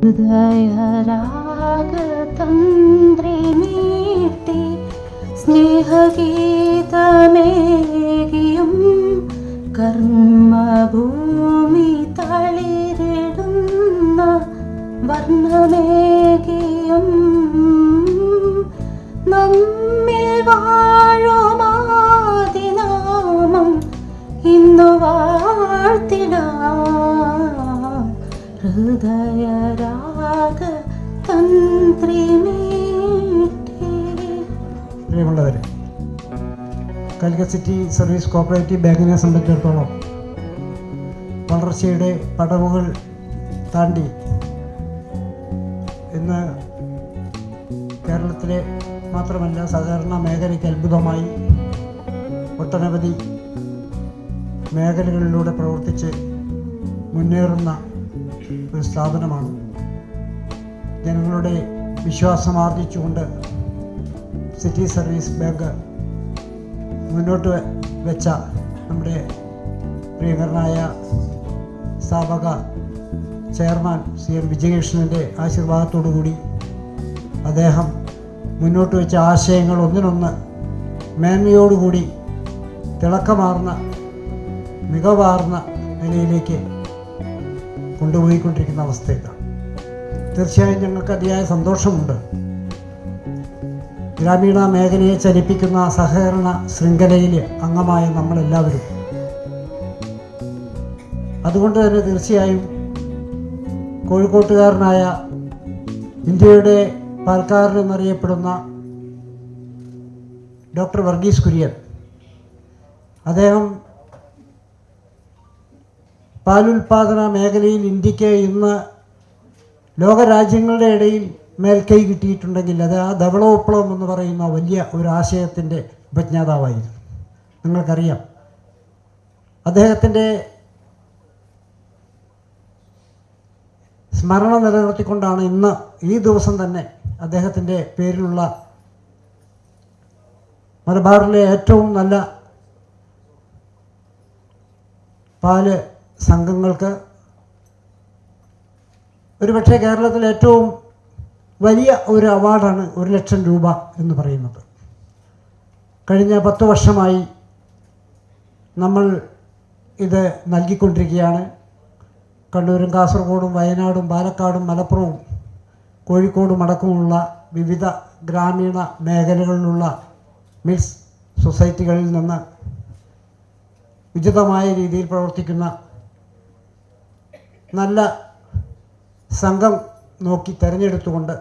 ഹൃദയരാഗതന്ത്രി മീട്ടി സ്നേഹഗീതമേകിയും കർമ്മഭൂമി തളിരിടുന്ന വർണ്ണമേകിയും നമ്മിൽ വാഴുമാതിനാമം ഇന്നു വാഴ്ത്തിടാം ഹൃദയരാഗ തന്ത്രി മീട്ടി. പ്രിയമുള്ളവരെ, കാലിക്കറ്റ് സിറ്റി സർവീസ് കോഓപ്പറേറ്റീവ് ബാങ്കിനെ സംബന്ധിച്ചിടത്തോളം വളർച്ചയുടെ പടവുകൾ താണ്ടി ഇന്ന് കേരളത്തിലെ മാത്രമല്ല സഹകരണ മേഖലയ്ക്ക് അത്ഭുതമായി ഒട്ടനവധി മേഖലകളിലൂടെ പ്രവർത്തിച്ച് മുന്നേറുന്ന ഒരു സ്ഥാപനമാണ്. ജനങ്ങളുടെ വിശ്വാസം ആർജിച്ചുകൊണ്ട് സിറ്റി സർവീസ് ബാങ്ക് മുന്നോട്ട് വെച്ച നമ്മുടെ പ്രിയങ്കരനായ സ്ഥാപക ചെയർമാൻ CM വിജയകൃഷ്ണൻ്റെ ആശീർവാദത്തോടുകൂടി അദ്ദേഹം മുന്നോട്ട് വെച്ച ആശയങ്ങൾ ഒന്നിനൊന്ന് മേന്മയോടുകൂടി തിളക്കമാർന്ന മികവാർന്ന നിലയിലേക്ക് കൊണ്ടുപോയിക്കൊണ്ടിരിക്കുന്ന അവസ്ഥയിലാണ്. തീർച്ചയായും ഞങ്ങൾക്ക് അതിയായ സന്തോഷമുണ്ട്. ഗ്രാമീണ മേഖലയെ ചലിപ്പിക്കുന്ന സഹകരണ ശൃംഖലയിൽ അംഗമായ നമ്മളെല്ലാവരും. അതുകൊണ്ട് തന്നെ തീർച്ചയായും കോഴിക്കോട്ടുകാരനായ ഇന്ത്യയുടെ പാൽക്കാരൻ എന്നറിയപ്പെടുന്ന ഡോക്ടർ വർഗീസ് കുര്യൻ, അദ്ദേഹം പാലുൽപാദന മേഖലയിൽ ഇന്ത്യക്ക് ഇന്ന് ലോകരാജ്യങ്ങളുടെ ഇടയിൽ മേൽക്കൈ കിട്ടിയിട്ടുണ്ടെങ്കിൽ അത് ആ ധവള വിപ്ലവം എന്ന് പറയുന്ന വലിയ ഒരു ആശയത്തിൻ്റെ ഉപജ്ഞാതാവായിരുന്നു. നിങ്ങൾക്കറിയാം, അദ്ദേഹത്തിൻ്റെ സ്മരണ നിലനിർത്തിക്കൊണ്ടാണ് ഇന്ന് ഈ ദിവസം തന്നെ അദ്ദേഹത്തിൻ്റെ പേരിലുള്ള മലബാറിലെ ഏറ്റവും നല്ല പാല് സംഘങ്ങൾക്ക് ഒരുപക്ഷെ കേരളത്തിലെ ഏറ്റവും വലിയ ഒരു അവാർഡാണ് 1,00,000 രൂപ എന്ന് പറയുന്നത്. കഴിഞ്ഞ 10 വർഷമായി നമ്മൾ ഇത് നൽകിക്കൊണ്ടിരിക്കുകയാണ്. കണ്ണൂരും കാസർഗോഡും വയനാടും പാലക്കാടും മലപ്പുറവും കോഴിക്കോടും അടക്കമുള്ള വിവിധ ഗ്രാമീണ മേഖലകളിലുള്ള മിൽസ് സൊസൈറ്റികളിൽ നിന്ന് ഉചിതമായ രീതിയിൽ പ്രവർത്തിക്കുന്ന നല്ല സംഘം നോക്കി തിരഞ്ഞെടുത്തുകൊണ്ട്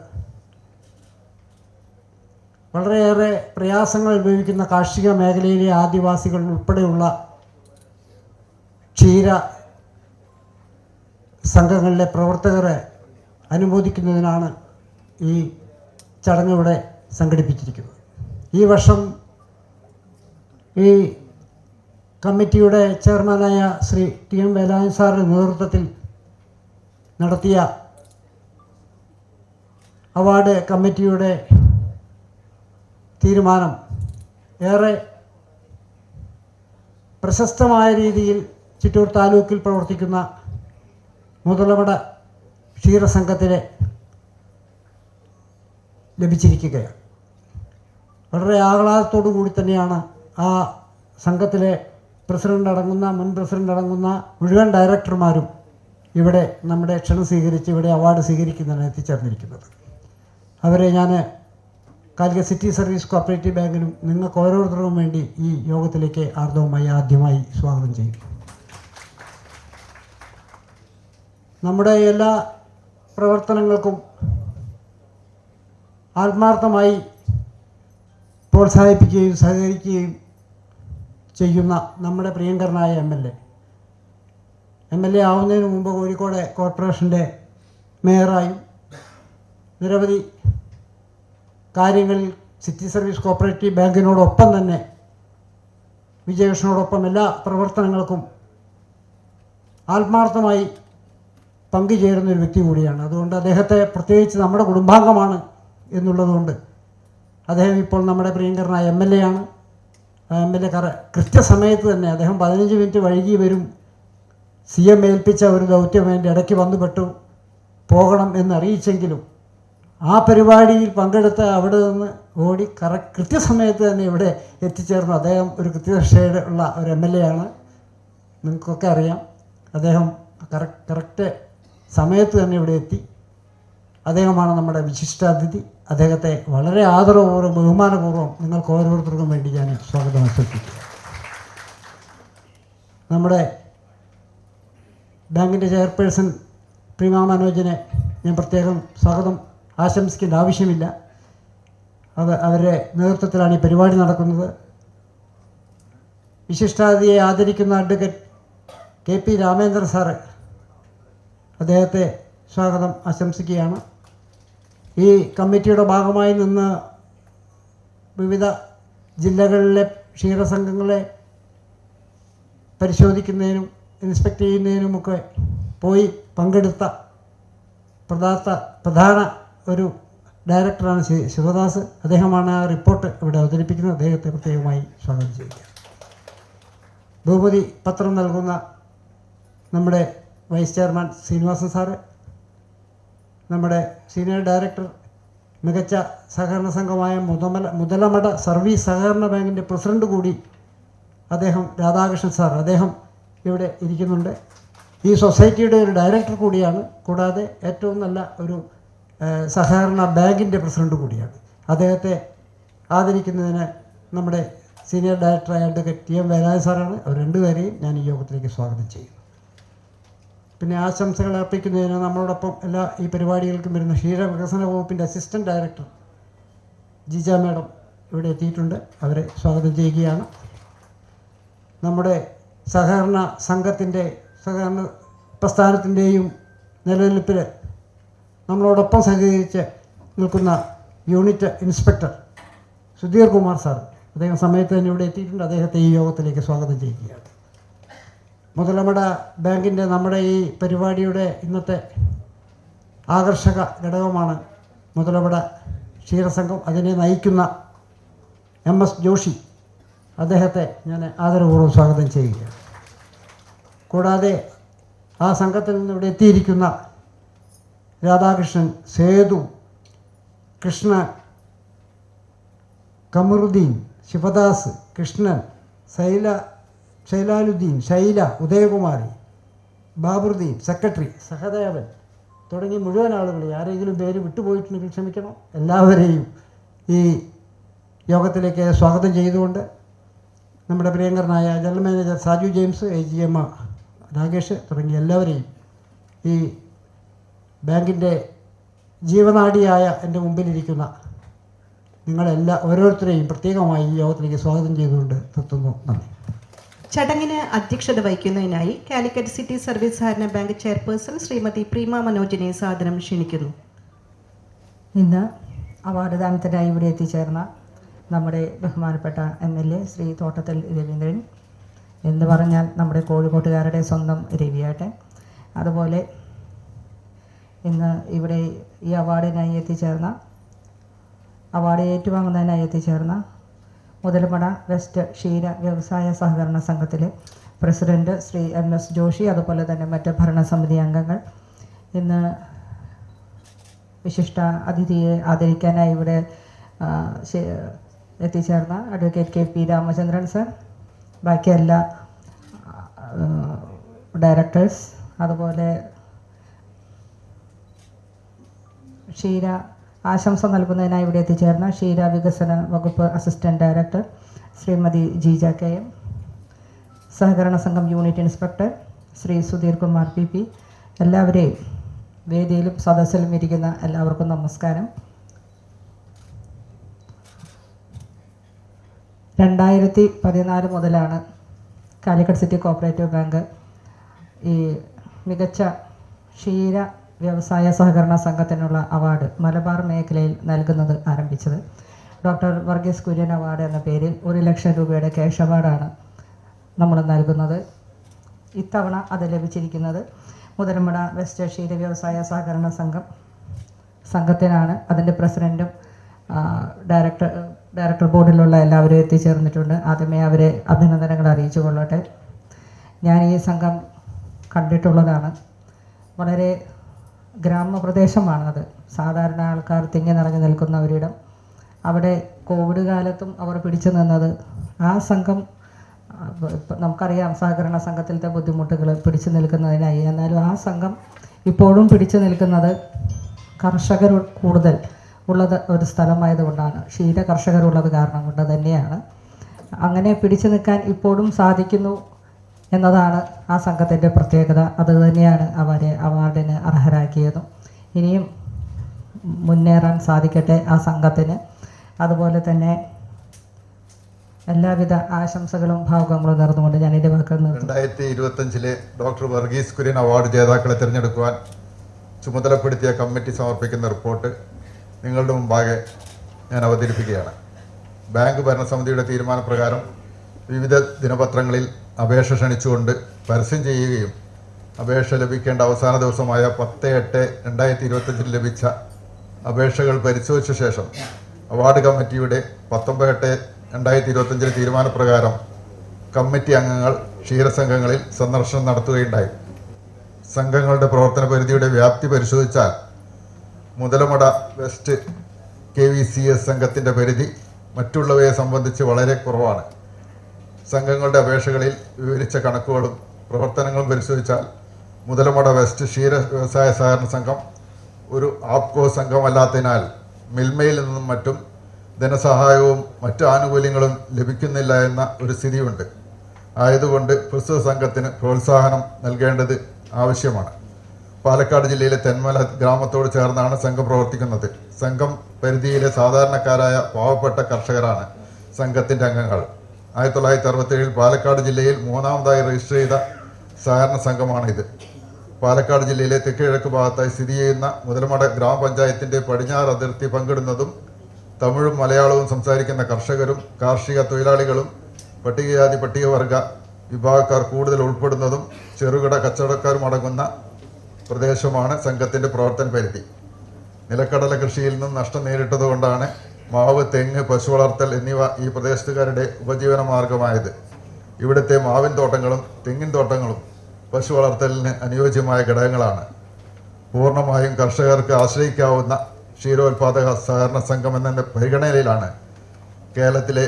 വളരെയേറെ പ്രയാസങ്ങൾ അനുഭവിക്കുന്ന കാർഷിക മേഖലയിലെ ആദിവാസികൾ ഉൾപ്പെടെയുള്ള ക്ഷീര സംഘങ്ങളിലെ പ്രവർത്തകരെ അനുമോദിക്കുന്നതിനാണ് ഈ ചടങ്ങ് ഇവിടെ സംഘടിപ്പിച്ചിരിക്കുന്നത്. ഈ വർഷം ഈ കമ്മിറ്റിയുടെ ചെയർമാനായ ശ്രീ TM വേലായുധൻ സാറിൻ്റെ നേതൃത്വത്തിൽ നടത്തിയ അവാർഡ് കമ്മിറ്റിയുടെ തീരുമാനം ഏറെ പ്രശസ്തമായ രീതിയിൽ ചിറ്റൂർ താലൂക്കിൽ പ്രവർത്തിക്കുന്ന മുതലമട ക്ഷീരസംഘത്തിന് ലഭിച്ചിരിക്കുകയാണ്. വളരെ ആഹ്ലാദത്തോടു കൂടി തന്നെയാണ് ആ സംഘത്തിലെ മുൻ പ്രസിഡൻ്റ് അടങ്ങുന്ന മുഴുവൻ ഡയറക്ടർമാരും ഇവിടെ നമ്മുടെ ക്ഷണം സ്വീകരിച്ച് ഇവിടെ അവാർഡ് സ്വീകരിക്കുന്നതിന് എത്തിച്ചേർന്നിരിക്കുന്നത്. അവരെ ഞാൻ കാലിക്കറ്റ് സിറ്റി സർവീസ് കോഓപ്പറേറ്റീവ് ബാങ്കിനും നിങ്ങൾക്ക് ഓരോരുത്തർക്കും വേണ്ടി ഈ യോഗത്തിലേക്ക് ആർദ്രവുമായി ആദ്യമായി സ്വാഗതം ചെയ്യും. നമ്മുടെ എല്ലാ പ്രവർത്തനങ്ങൾക്കും ആത്മാർത്ഥമായി പ്രോത്സാഹിപ്പിക്കുകയും സഹകരിക്കുകയും ചെയ്യുന്ന നമ്മുടെ പ്രിയങ്കരനായ എം എൽ എ ആവുന്നതിന് മുമ്പ് കോഴിക്കോട് കോർപ്പറേഷൻ്റെ മേയറായും നിരവധി കാര്യങ്ങളിൽ സിറ്റി സർവീസ് കോഓപ്പറേറ്റീവ് ബാങ്കിനോടൊപ്പം തന്നെ വിജയകൃഷ്ണനോടൊപ്പം എല്ലാ പ്രവർത്തനങ്ങൾക്കും ആത്മാർത്ഥമായി പങ്കുചേരുന്നൊരു വ്യക്തി കൂടിയാണ്. അതുകൊണ്ട് അദ്ദേഹത്തെ പ്രത്യേകിച്ച് നമ്മുടെ കുടുംബാംഗമാണ് എന്നുള്ളതുകൊണ്ട് അദ്ദേഹം ഇപ്പോൾ നമ്മുടെ പ്രിയങ്കരനായ MLA ആണ്. MLA കൃത്യസമയത്ത് തന്നെ അദ്ദേഹം 15 മിനിറ്റ് വൈകി വരും. CM ഏൽപ്പിച്ച ഒരു ദൗത്യം വേണ്ടി ഇടയ്ക്ക് വന്നുപെട്ടു. പോകണം എന്നറിയിച്ചെങ്കിലും ആ പരിപാടിയിൽ പങ്കെടുത്ത് അവിടെ നിന്ന് ഓടി കൃത്യസമയത്ത് തന്നെ ഇവിടെ എത്തിച്ചേർന്നു. അദ്ദേഹം ഒരു കൃത്യനിഷ്ഠയുടെ ഉള്ള ഒരു MLA ആണ്, നിങ്ങൾക്കൊക്കെ അറിയാം. അദ്ദേഹം കറക്റ്റ് സമയത്ത് തന്നെ ഇവിടെ എത്തി. അദ്ദേഹമാണ് നമ്മുടെ വിശിഷ്ടാതിഥി. അദ്ദേഹത്തെ വളരെ ആദരവപൂർവ്വം ബഹുമാനപൂർവ്വം നിങ്ങൾക്ക് ഓരോരുത്തർക്കും വേണ്ടി ഞാൻ സ്വാഗതം ആശംസിക്കുന്നു. നമ്മുടെ ബാങ്കിൻ്റെ ചെയർപേഴ്സൺ പ്രീമ മനോജിനെ ഞാൻ പ്രത്യേകം സ്വാഗതം ആശംസിക്കേണ്ട ആവശ്യമില്ല. അവരുടെ നേതൃത്വത്തിലാണ് ഈ പരിപാടി നടക്കുന്നത്. വിശിഷ്ടാതിഥിയെ ആദരിക്കുന്ന അഡ്വക്കേറ്റ് KP രാമേന്ദ്രൻ സാറ്, അദ്ദേഹത്തെ സ്വാഗതം ആശംസിക്കുകയാണ്. ഈ കമ്മിറ്റിയുടെ ഭാഗമായി നിന്ന് വിവിധ ജില്ലകളിലെ ക്ഷീരസംഘങ്ങളെ പരിശോധിക്കുന്നതിനും ഇൻസ്പെക്ട് ചെയ്യുന്നതിനുമൊക്കെ പോയി പങ്കെടുത്ത പ്രധാന ഒരു ഡയറക്ടറാണ് ശിവദാസ്. അദ്ദേഹമാണ് ആ റിപ്പോർട്ട് ഇവിടെ അവതരിപ്പിക്കുന്നത്. അദ്ദേഹത്തെ പ്രത്യേകമായി സ്വാഗതം ചെയ്യുക. ബഹുമതി പത്രം നൽകുന്ന നമ്മുടെ വൈസ് ചെയർമാൻ ശ്രീനിവാസൻ സാറ്, നമ്മുടെ സീനിയർ ഡയറക്ടർ മികച്ച സഹകരണ സംഘമായ മുതലമട സർവീസ് സഹകരണ ബാങ്കിൻ്റെ പ്രസിഡന്റ് കൂടി അദ്ദേഹം രാധാകൃഷ്ണൻ സാർ, അദ്ദേഹം ഇവിടെ ഇരിക്കുന്നുണ്ട്. ഈ സൊസൈറ്റിയുടെ ഒരു ഡയറക്ടർ കൂടിയാണ്. കൂടാതെ ഏറ്റവും നല്ല ഒരു സഹകരണ ബാങ്കിൻ്റെ പ്രസിഡന്റ് കൂടിയാണ്. അദ്ദേഹത്തെ ആദരിക്കുന്നതിന് നമ്മുടെ സീനിയർ ഡയറക്ടറായ അഡ്വക്കേറ്റ് TM വേലായുധൻ സാറാണ്. അവർ രണ്ടുപേരെയും ഞാൻ ഈ യോഗത്തിലേക്ക് സ്വാഗതം ചെയ്യുന്നു. പിന്നെ ആശംസകൾ അർപ്പിക്കുന്നതിന് നമ്മളോടൊപ്പം ഈ പരിപാടികൾക്കും വരുന്ന ക്ഷീരവികസന വകുപ്പിൻ്റെ അസിസ്റ്റൻറ്റ് ഡയറക്ടർ ജിജ മാഡം ഇവിടെ എത്തിയിട്ടുണ്ട്. അവരെ സ്വാഗതം ചെയ്യുകയാണ്. നമ്മുടെ സഹകരണ പ്രസ്ഥാനത്തിൻ്റെയും നിലനിൽപ്പിൽ നമ്മളോടൊപ്പം സഹകരിച്ച് നിൽക്കുന്ന unit inspector Sudheer Kumar sir, അദ്ദേഹം സമയത്ത് തന്നെ ഇവിടെ എത്തിയിട്ടുണ്ട്. അദ്ദേഹത്തെ ഈ യോഗത്തിലേക്ക് സ്വാഗതം ചെയ്യുകയാണ്. മുതലമട ബാങ്കിൻ്റെ നമ്മുടെ ഈ പരിപാടിയുടെ ഇന്നത്തെ ആകർഷക ഘടകമാണ് മുതലമട ക്ഷീരസംഘം. അതിനെ നയിക്കുന്ന MS ജോഷി, അദ്ദേഹത്തെ ഞാൻ ആദരപൂർവ്വം സ്വാഗതം ചെയ്യുകയാണ്. കൂടാതെ ആ സംഘത്തിൽ നിന്ന് ഇവിടെ എത്തിയിരിക്കുന്ന രാധാകൃഷ്ണൻ, സേതു, കൃഷ്ണൻ, കമറുദ്ദീൻ, ശിവദാസ്, കൃഷ്ണൻ, ശൈലാലുദ്ദീൻ, ശൈല, ഉദയകുമാരി, ബാബുദ്ദീൻ, സെക്രട്ടറി സഹദേവൻ തുടങ്ങി മുഴുവൻ ആളുകൾ, ആരെങ്കിലും പേര് വിട്ടുപോയിട്ടുണ്ടെങ്കിൽ ക്ഷമിക്കണം. എല്ലാവരെയും ഈ യോഗത്തിലേക്ക് സ്വാഗതം ചെയ്തുകൊണ്ട് നമ്മുടെ പ്രിയങ്കരനായ general manager Saju James, AGM Rakesh തുടങ്ങിയ എല്ലാവരെയും ഈ ബാങ്കിൻ്റെ ജീവനാഡിയായ എൻ്റെ മുമ്പിലിരിക്കുന്ന ഓരോരുത്തരെയും പ്രത്യേകമായി ഈ യോഗത്തിലേക്ക് സ്വാഗതം ചെയ്തുകൊണ്ട് നിർത്തുന്നു. നന്ദി. ചടങ്ങിന് അധ്യക്ഷത വഹിക്കുന്നതിനായി കാലിക്കറ്റ് സിറ്റി സർവീസ് സഹകരണ ബാങ്ക് ചെയർപേഴ്സൺ ശ്രീമതി പ്രീമ മനോജിനെ സാദരം ക്ഷണിക്കുന്നു. ഇന്ന് അവാർഡ് ദാനത്തിനായി ഇവിടെ എത്തിച്ചേർന്ന നമ്മുടെ ബഹുമാനപ്പെട്ട MLA ശ്രീ തോട്ടത്തിൽ രവീന്ദ്രൻ എന്ന് പറഞ്ഞാൽ നമ്മുടെ കോഴിക്കോട്ടുകാരുടെ സ്വന്തം രവിയേട്ടൻ. അതുപോലെ ഇന്ന് ഇവിടെ ഈ അവാർഡിനായി അവാർഡ് ഏറ്റുവാങ്ങുന്നതിനായി എത്തിച്ചേർന്ന മുതലമട വെസ്റ്റ് ക്ഷീര വ്യവസായ സഹകരണ സംഘത്തിലെ പ്രസിഡന്റ് ശ്രീ MS ജോഷി, അതുപോലെ തന്നെ മറ്റ് ഭരണസമിതി അംഗങ്ങൾ, ഇന്ന് വിശിഷ്ട അതിഥിയെ ആദരിക്കാനായി ഇവിടെ എത്തിച്ചേർന്ന അഡ്വക്കേറ്റ് KP രാമചന്ദ്രൻ സർ, ബാക്കി എല്ലാ ഡയറക്ടേഴ്സ്, അതുപോലെ ക്ഷീര ആശംസ നൽകുന്നതിനായി ഇവിടെ എത്തിച്ചേർന്ന ക്ഷീര വികസന വകുപ്പ് assistant director Shrimati Jeeja KM, സഹകരണ സംഘം unit inspector Shri Sudheer Kumar PP, എല്ലാവരെയും വേദിയിലും സദസ്സിലും ഇരിക്കുന്ന എല്ലാവർക്കും നമസ്കാരം. 2014 മുതലാണ് കാലിക്കറ്റ് സിറ്റി കോഓപ്പറേറ്റീവ് ബാങ്ക് ഈ മികച്ച ക്ഷീര വ്യവസായ സഹകരണ സംഘത്തിനുള്ള അവാർഡ് മലബാർ മേഖലയിൽ നൽകുന്നത് ആരംഭിച്ചത്. ഡോക്ടർ വർഗീസ് കുര്യൻ അവാർഡ് എന്ന പേരിൽ 1 ലക്ഷം രൂപയുടെ ക്യാഷ് അവാർഡാണ് നമ്മൾ നൽകുന്നത്. ഇത്തവണ അത് ലഭിച്ചിരിക്കുന്നത് മുതലമട വെസ്റ്റ് ക്ഷീര വ്യവസായ സഹകരണ സംഘത്തിനാണ്. അതിൻ്റെ പ്രസിഡൻറ്റും ഡയറക്ടർ ബോർഡിലുള്ള എല്ലാവരും എത്തിച്ചേർന്നിട്ടുണ്ട്. ആദ്യമേ അവരെ അഭിനന്ദനങ്ങൾ അറിയിച്ചു കൊള്ളട്ടെ. ഞാൻ ഈ സംഘം കണ്ടിട്ടുള്ളതാണ്. വളരെ ഗ്രാമപ്രദേശമാണത്. സാധാരണ ആൾക്കാർ തിങ്ങി നിറഞ്ഞു നിൽക്കുന്ന ഒരിടം. അവിടെ കോവിഡ് കാലത്തും അവർ പിടിച്ചു നിന്നത് ആ സംഘം, നമുക്കറിയാം സഹകരണ സംഘത്തിലത്തെ ബുദ്ധിമുട്ടുകൾ പിടിച്ചു നിൽക്കുന്നതിനായി. എന്നാലും ആ സംഘം ഇപ്പോഴും പിടിച്ചു നിൽക്കുന്നത് കർഷകർ കൂടുതൽ ഉള്ളത് ഒരു സ്ഥലമായതുകൊണ്ടാണ്, ക്ഷീര കർഷകരുള്ളത് കാരണം കൊണ്ട് തന്നെയാണ്. അങ്ങനെ പിടിച്ചു നിൽക്കാൻ ഇപ്പോഴും സാധിക്കുന്നു എന്നതാണ് ആ സംഘത്തിൻ്റെ പ്രത്യേകത. അത് തന്നെയാണ് അവരെ അവാർഡിന് അർഹരാക്കിയതും. ഇനിയും മുന്നേറാൻ സാധിക്കട്ടെ ആ സംഘത്തിന്. അതുപോലെ തന്നെ എല്ലാവിധ ആശംസകളും ഭാവുകങ്ങളും നേർന്നുകൊണ്ട് ഞാൻ എൻ്റെ വാക്കുകൾ നിർത്തുന്നു. 2025 ഡോക്ടർ വർഗീസ് കുര്യൻ അവാർഡ് ജേതാക്കളെ തിരഞ്ഞെടുക്കുവാൻ ചുമതലപ്പെടുത്തിയ കമ്മിറ്റി സമർപ്പിക്കുന്ന റിപ്പോർട്ട് നിങ്ങളുടെ മുമ്പാകെ ഞാൻ അവതരിപ്പിക്കുകയാണ്. ബാങ്ക് ഭരണസമിതിയുടെ തീരുമാനപ്രകാരം വിവിധ ദിനപത്രങ്ങളിൽ അപേക്ഷ ക്ഷണിച്ചുകൊണ്ട് പരസ്യം ചെയ്യുകയും അപേക്ഷ ലഭിക്കേണ്ട അവസാന ദിവസമായ 10/8/2025 ലഭിച്ച അപേക്ഷകൾ പരിശോധിച്ച ശേഷം അവാർഡ് കമ്മിറ്റിയുടെ 19/8/2025 തീരുമാനപ്രകാരം കമ്മിറ്റി അംഗങ്ങൾ ക്ഷീരസംഘങ്ങളിൽ സന്ദർശനം നടത്തുകയുണ്ടായി. സംഘങ്ങളുടെ പ്രവർത്തന പരിധിയുടെ വ്യാപ്തി പരിശോധിച്ചാൽ മുതലമട വെസ്റ്റ് KVCS സംഘത്തിൻ്റെ പരിധി മറ്റുള്ളവയെ സംബന്ധിച്ച് വളരെ കുറവാണ്. സംഘങ്ങളുടെ അപേക്ഷകളിൽ വിവരിച്ച കണക്കുകളും പ്രവർത്തനങ്ങളും പരിശോധിച്ചാൽ മുതലമട വെസ്റ്റ് ക്ഷീര വ്യവസായ സഹകരണ സംഘം ഒരു ആപ്കോ സംഘമല്ലാത്തതിനാൽ മിൽമയിൽ നിന്നും മറ്റും ധനസഹായവും മറ്റു ആനുകൂല്യങ്ങളും ലഭിക്കുന്നില്ല എന്ന ഒരു സ്ഥിതിയുണ്ട്. ആയതുകൊണ്ട് പ്രസ്തുത സംഘത്തിന് പ്രോത്സാഹനം നൽകേണ്ടത് ആവശ്യമാണ്. പാലക്കാട് ജില്ലയിലെ തെന്മല ഗ്രാമത്തോട് ചേർന്നാണ് സംഘം പ്രവർത്തിക്കുന്നത്. സംഘം പരിധിയിലെ സാധാരണക്കാരായ പാവപ്പെട്ട കർഷകരാണ് സംഘത്തിൻ്റെ അംഗങ്ങൾ. 1967 പാലക്കാട് ജില്ലയിൽ 3ാമതായി രജിസ്റ്റർ ചെയ്ത സഹകരണ സംഘമാണിത്. പാലക്കാട് ജില്ലയിലെ തെക്ക് കിഴക്ക് ഭാഗത്തായി സ്ഥിതി ചെയ്യുന്ന മുതലമട ഗ്രാമപഞ്ചായത്തിൻ്റെ പടിഞ്ഞാറ് അതിർത്തി പങ്കിടുന്നതും തമിഴും മലയാളവും സംസാരിക്കുന്ന കർഷകരും കാർഷിക തൊഴിലാളികളും പട്ടികജാതി പട്ടികവർഗ വിഭാഗക്കാർ കൂടുതൽ ഉൾപ്പെടുന്നതും ചെറുകിട കച്ചവടക്കാരും അടങ്ങുന്ന പ്രദേശമാണ് സംഘത്തിൻ്റെ പ്രവർത്തന പരിധി. നിലക്കടല കൃഷിയിൽ നിന്ന് നഷ്ടം നേരിട്ടതുകൊണ്ടാണ് മാവ്, തെങ്ങ്, പശു വളർത്തൽ എന്നിവ ഈ പ്രദേശത്തുകാരുടെ ഉപജീവന മാർഗമായത്. ഇവിടുത്തെ മാവിൻ തോട്ടങ്ങളും തെങ്ങിൻ തോട്ടങ്ങളും പശു വളർത്തലിന് അനുയോജ്യമായ ഘടകങ്ങളാണ്. പൂർണ്ണമായും കർഷകർക്ക് ആശ്രയിക്കാവുന്ന ക്ഷീരോത്പാദക സഹകരണ സംഘം എന്ന പരിഗണനയിലാണ് കേരളത്തിലെ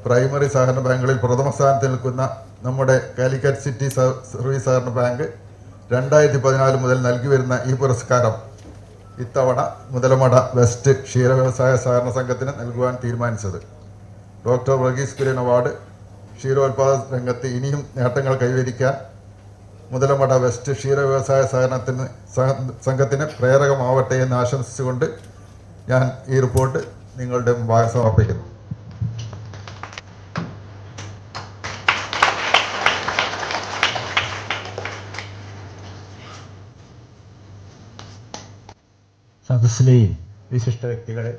പ്രൈമറി സഹകരണ ബാങ്കുകളിൽ പ്രഥമ സ്ഥാനത്ത് നിൽക്കുന്ന നമ്മുടെ കാലിക്കറ്റ് സിറ്റി സർവീസ് സഹകരണ ബാങ്ക് 2014 മുതൽ നൽകി വരുന്ന ഈ പുരസ്കാരം ഇത്തവണ മുതലമട വെസ്റ്റ് ക്ഷീര വ്യവസായ സഹകരണ സംഘത്തിന് നൽകുവാൻ തീരുമാനിച്ചത്. ഡോക്ടർ വർഗീസ് കുര്യൻ അവാർഡ് ക്ഷീരോത്പാദന രംഗത്ത് ഇനിയും നേട്ടങ്ങൾ കൈവരിക്കാൻ മുതലമട വെസ്റ്റ് ക്ഷീര വ്യവസായ സംഘത്തിന് പ്രേരകമാവട്ടെ എന്ന് ആശംസിച്ചുകൊണ്ട് ഞാൻ ഈ റിപ്പോർട്ട് നിങ്ങളുടെ മുമ്പാകെ സമർപ്പിക്കുന്നു. സദസ്സിലെയും വിശിഷ്ട വ്യക്തികളെ,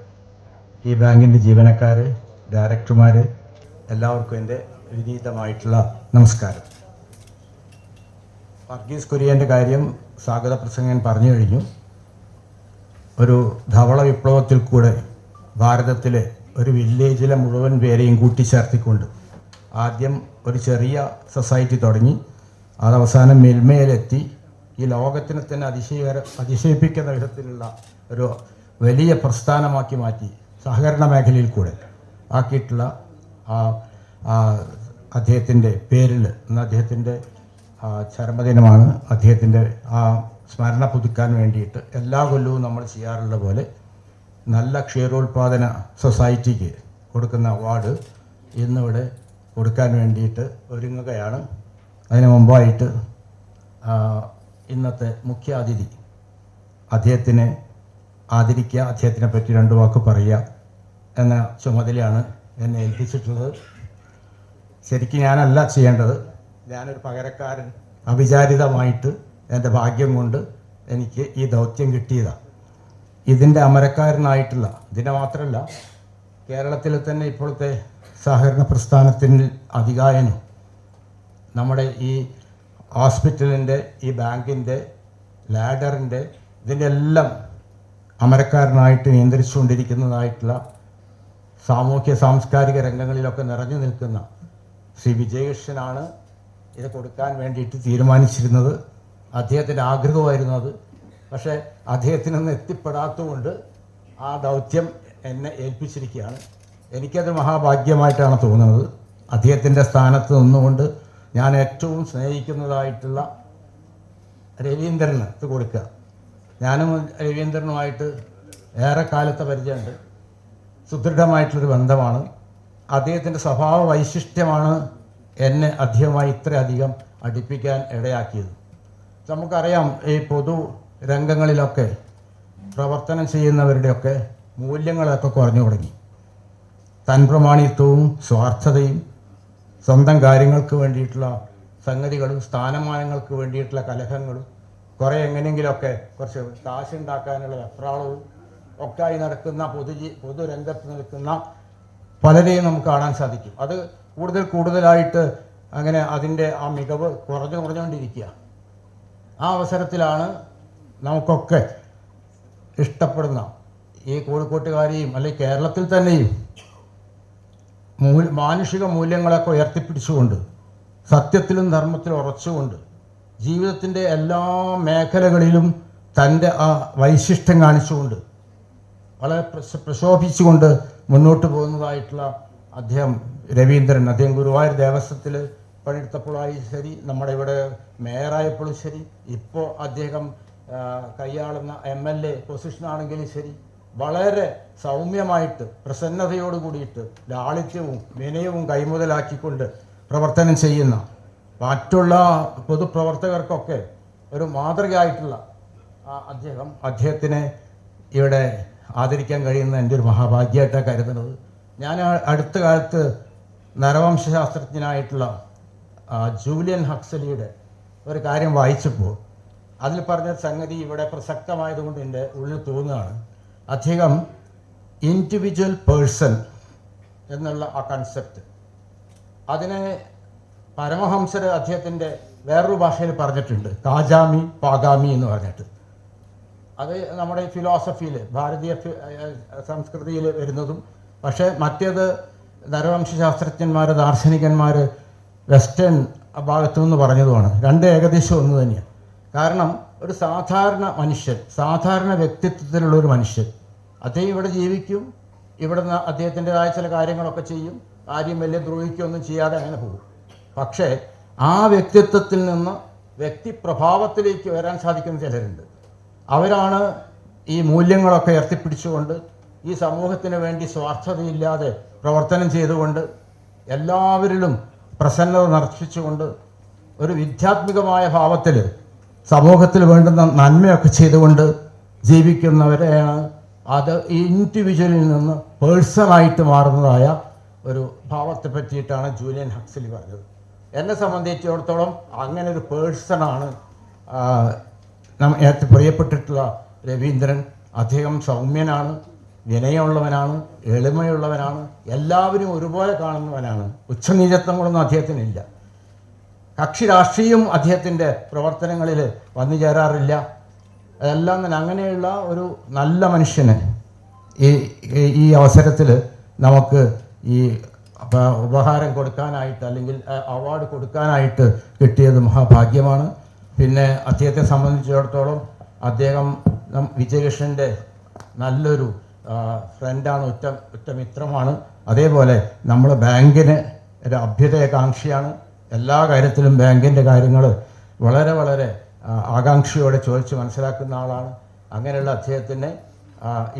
ഈ ബാങ്കിൻ്റെ ജീവനക്കാർ, ഡയറക്ടർമാർ, എല്ലാവർക്കും എൻ്റെ വിനീതമായിട്ടുള്ള നമസ്കാരം. വർഗീസ് കുര്യൻ്റെ കാര്യം സ്വാഗത പ്രസംഗൻ പറഞ്ഞു കഴിഞ്ഞു. ഒരു ധവള വിപ്ലവത്തിൽ കൂടെ ഭാരതത്തിലെ ഒരു വില്ലേജിലെ മുഴുവൻ പേരെയും കൂട്ടിച്ചേർത്തിക്കൊണ്ട് ആദ്യം ഒരു ചെറിയ സൊസൈറ്റി തുടങ്ങി, അത് അവസാനം മിൽമയിലെത്തി ഈ ലോകത്തിന് തന്നെ അതിശയിപ്പിക്കുന്ന വിധത്തിലുള്ള ഒരു വലിയ പ്രസ്ഥാനമാക്കി മാറ്റി സഹകരണ മേഖലയിൽ കൂടെ ആക്കിയിട്ടുള്ള അദ്ദേഹത്തിൻ്റെ പേരിൽ ഇന്ന് അദ്ദേഹത്തിൻ്റെ ചരമദിനമാണ്. അദ്ദേഹത്തിൻ്റെ ആ സ്മരണ പുതുക്കാൻ വേണ്ടിയിട്ട് എല്ലാ കൊല്ലവും നമ്മൾ ചെയ്യാറുള്ള പോലെ നല്ല ക്ഷീരോത്പാദന സൊസൈറ്റിക്ക് കൊടുക്കുന്ന അവാർഡ് ഇന്നിവിടെ കൊടുക്കാൻ വേണ്ടിയിട്ട് ഒരുങ്ങുകയാണ്. അതിന് മുമ്പായിട്ട് ഇന്നത്തെ മുഖ്യ അതിഥി അദ്ദേഹത്തിനെ ആദരിക്കുക, അദ്ദേഹത്തിനെ പറ്റി 2 വാക്ക് പറയുക എന്ന ചുമതലയാണ് എന്നെ ഏൽപ്പിച്ചിട്ടുള്ളത്. ശരിക്കും ഞാനല്ല ചെയ്യേണ്ടത്, ഞാനൊരു പകരക്കാരൻ. അവിചാരിതമായിട്ട് എൻ്റെ ഭാഗ്യം കൊണ്ട് എനിക്ക് ഈ ദൗത്യം കിട്ടിയതാണ്. ഇതിൻ്റെ അമരക്കാരനായിട്ടുള്ള, ഇതിനെ മാത്രമല്ല കേരളത്തിലെ തന്നെ ഇപ്പോഴത്തെ സഹകരണ പ്രസ്ഥാനത്തിൻ്റെ അധികായനും നമ്മുടെ ഈ ഹോസ്പിറ്റലിൻ്റെ, ഈ ബാങ്കിൻ്റെ, ലാഡറിൻ്റെ, ഇതിൻ്റെ എല്ലാം അമരക്കാരനായിട്ട് നിയന്ത്രിച്ചുകൊണ്ടിരിക്കുന്നതായിട്ടുള്ള സാമൂഹ്യ സാംസ്കാരിക രംഗങ്ങളിലൊക്കെ നിറഞ്ഞു നിൽക്കുന്ന ശ്രീ വിജയകൃഷ്ണനാണ് ഇത് കൊടുക്കാൻ വേണ്ടിയിട്ട് തീരുമാനിച്ചിരുന്നത്. അദ്ദേഹത്തിൻ്റെ ആഗ്രഹമായിരുന്നു അത്. പക്ഷേ അദ്ദേഹത്തിനൊന്നും എത്തിപ്പെടാത്തതുകൊണ്ട് ആ ദൗത്യം എന്നെ ഏൽപ്പിച്ചിരിക്കുകയാണ്. എനിക്കത് മഹാഭാഗ്യമായിട്ടാണ് തോന്നുന്നത്. അദ്ദേഹത്തിൻ്റെ സ്ഥാനത്ത് നിന്നുകൊണ്ട് ഞാൻ ഏറ്റവും സ്നേഹിക്കുന്നതായിട്ടുള്ള രവീന്ദ്രന് ഇത് കൊടുക്കുക. ഞാനും രവീന്ദ്രനുമായിട്ട് ഏറെക്കാലത്തെ പരിചയമുണ്ട്. സുദൃഢമായിട്ടുള്ളൊരു ബന്ധമാണ്. അദ്ദേഹത്തിൻ്റെ സ്വഭാവ വൈശിഷ്ട്യമാണ് എന്നെ അദ്ദേഹവുമായി ഇത്രയധികം അടുപ്പിക്കാൻ ഇടയാക്കിയത്. നമുക്കറിയാം, ഈ പൊതു രംഗങ്ങളിലൊക്കെ പ്രവർത്തനം ചെയ്യുന്നവരുടെയൊക്കെ മൂല്യങ്ങളൊക്കെ കുറഞ്ഞു തുടങ്ങി. തൻപ്രമാണിത്വവും സ്വാർത്ഥതയും സ്വന്തം കാര്യങ്ങൾക്ക് വേണ്ടിയിട്ടുള്ള സംഗതികളും സ്ഥാനമാനങ്ങൾക്ക് വേണ്ടിയിട്ടുള്ള കലഹങ്ങളും കുറേ എങ്ങനെയെങ്കിലുമൊക്കെ കുറച്ച് കാശുണ്ടാക്കാനുള്ള വെപ്രാളവും ഒക്കെയായി നടക്കുന്ന പൊതുരംഗത്ത് നിൽക്കുന്ന പലരെയും നമുക്ക് കാണാൻ സാധിക്കും. അത് കൂടുതലായിട്ട് അങ്ങനെ അതിൻ്റെ ആ മികവ് കുറഞ്ഞുകൊണ്ടിരിക്കുക. ആ അവസരത്തിലാണ് നമുക്കൊക്കെ ഇഷ്ടപ്പെടുന്ന ഈ കോഴിക്കോട്ടുകാരെയും അല്ലെങ്കിൽ കേരളത്തിൽ തന്നെയും മാനുഷിക മൂല്യങ്ങളൊക്കെ ഉയർത്തിപ്പിടിച്ചുകൊണ്ട് സത്യത്തിലും ധർമ്മത്തിലും ഉറച്ചുകൊണ്ട് ജീവിതത്തിൻ്റെ എല്ലാ മേഖലകളിലും തൻ്റെ ആ വൈശിഷ്ട്യം കാണിച്ചുകൊണ്ട് വളരെ പ്രശോഭിച്ചുകൊണ്ട് മുന്നോട്ട് പോകുന്നതായിട്ടുള്ള രവീന്ദ്രൻ ഗുരുവായൂർ ദേവസ്വത്തിൽ പണിയെടുത്തപ്പോഴായി ശരി, നമ്മുടെ ഇവിടെ മേയറായപ്പോഴും ശരി, ഇപ്പോൾ അദ്ദേഹം കൈയാളുന്ന MLA പൊസിഷനാണെങ്കിലും ശരി, വളരെ സൗമ്യമായിട്ട് പ്രസന്നതയോട് കൂടിയിട്ട് ലാളിത്യവും വിനയവും കൈമുതലാക്കിക്കൊണ്ട് പ്രവർത്തനം ചെയ്യുന്ന മറ്റുള്ള പൊതുപ്രവർത്തകർക്കൊക്കെ ഒരു മാതൃകയായിട്ടുള്ള അദ്ദേഹത്തിനെ ഇവിടെ ആദരിക്കാൻ കഴിയുന്ന എൻ്റെ ഒരു മഹാഭാഗ്യമായിട്ടാണ് കരുതുന്നത്. ഞാൻ അടുത്ത കാലത്ത് നരവംശാസ്ത്രജ്ഞനായിട്ടുള്ള ജൂലിയൻ ഹക്സലിയുടെ ഒരു കാര്യം വായിച്ചപ്പോൾ അതിൽ പറഞ്ഞ സംഗതി ഇവിടെ പ്രസക്തമായതുകൊണ്ട് എൻ്റെ ഉള്ളിൽ തോന്നുകയാണ്. അദ്ദേഹം ഇൻഡിവിജ്വൽ പേഴ്സൺ എന്നുള്ള ആ കൺസെപ്റ്റ് അതിനെ പരമഹംസർ അദ്ദേഹത്തിൻ്റെ വേറൊരു ഭാഷയിൽ പറഞ്ഞിട്ടുണ്ട്, കാജാമി പാഗാമി എന്ന് പറഞ്ഞിട്ട്. അത് നമ്മുടെ ഫിലോസഫിയിൽ ഭാരതീയ സംസ്കൃതിയിൽ വരുന്നതും, പക്ഷേ മറ്റേത് നരവംശാസ്ത്രജ്ഞന്മാർ ദാർശനികന്മാർ വെസ്റ്റേൺ ഭാഗത്തു നിന്ന് പറഞ്ഞതുമാണ്. രണ്ട് ഏകദേശം ഒന്ന് തന്നെയാണ്. കാരണം ഒരു സാധാരണ മനുഷ്യൻ, സാധാരണ വ്യക്തിത്വത്തിലുള്ളൊരു മനുഷ്യൻ, അദ്ദേഹം ഇവിടെ ജീവിക്കും, ഇവിടുന്ന് അദ്ദേഹത്തിൻ്റെതായ ചില കാര്യങ്ങളൊക്കെ ചെയ്യും, ആരും വലിയ ദ്രോഹിക്കുകയൊന്നും ചെയ്യാതെ അങ്ങനെ പോകും. പക്ഷേ ആ വ്യക്തിത്വത്തിൽ നിന്ന് വ്യക്തിപ്രഭാവത്തിലേക്ക് വരാൻ സാധിക്കുന്ന ചിലരുണ്ട്. അവരാണ് ഈ മൂല്യങ്ങളൊക്കെ ഉയർത്തിപ്പിടിച്ചുകൊണ്ട് ഈ സമൂഹത്തിന് വേണ്ടി സ്വാർത്ഥതയില്ലാതെ പ്രവർത്തനം ചെയ്തുകൊണ്ട് എല്ലാവരിലും പ്രസന്നത നിറപ്പിച്ചുകൊണ്ട് ഒരു വിദ്യാത്മികമായ ഭാവത്തിൽ സമൂഹത്തിൽ വേണ്ടുന്ന നന്മയൊക്കെ ചെയ്തുകൊണ്ട് ജീവിക്കുന്നവരെയാണ് അത് ഇൻഡിവിജ്വലിൽ നിന്ന് പേഴ്സണായിട്ട് മാറുന്നതായ ഒരു ഭാവത്തെ പറ്റിയിട്ടാണ് ജൂലിയൻ ഹക്സലി പറഞ്ഞത്. എന്നെ സംബന്ധിച്ചിടത്തോളം അങ്ങനെ ഒരു പേഴ്സണാണ് ഏറ്റവും പ്രിയപ്പെട്ടിട്ടുള്ള രവീന്ദ്രൻ. അദ്ദേഹം സൗമ്യനാണ്, വിനയമുള്ളവനാണ്, എളിമയുള്ളവനാണ്, എല്ലാവരും ഒരുപോലെ കാണുന്നവനാണ്. ഉച്ചനീചത്വങ്ങളൊന്നും അദ്ദേഹത്തിനില്ല. കക്ഷി രാഷ്ട്രീയം അദ്ദേഹത്തിൻ്റെ പ്രവർത്തനങ്ങളിൽ വന്നു ചേരാറില്ല. അതെല്ലാം തന്നെ അങ്ങനെയുള്ള ഒരു നല്ല മനുഷ്യന് ഈ അവസരത്തിൽ നമുക്ക് ഈ ഉപഹാരം കൊടുക്കാനായിട്ട് അല്ലെങ്കിൽ അവാർഡ് കൊടുക്കാനായിട്ട് കിട്ടിയത് മഹാഭാഗ്യമാണ്. പിന്നെ അദ്ദേഹത്തെ സംബന്ധിച്ചിടത്തോളം അദ്ദേഹം വിജയകൃഷ്ണൻ്റെ നല്ലൊരു ഫ്രണ്ടാണ്, ഉറ്റ മിത്രമാണ്. അതേപോലെ നമ്മൾ ബാങ്കിന് ഒരു അഭ്യുദയകാംക്ഷിയാണ്. എല്ലാ കാര്യത്തിലും ബാങ്കിൻ്റെ കാര്യങ്ങൾ വളരെ വളരെ ആകാംക്ഷയോടെ ചോദിച്ച് മനസ്സിലാക്കുന്ന ആളാണ്. അങ്ങനെയുള്ള അദ്ദേഹത്തിന്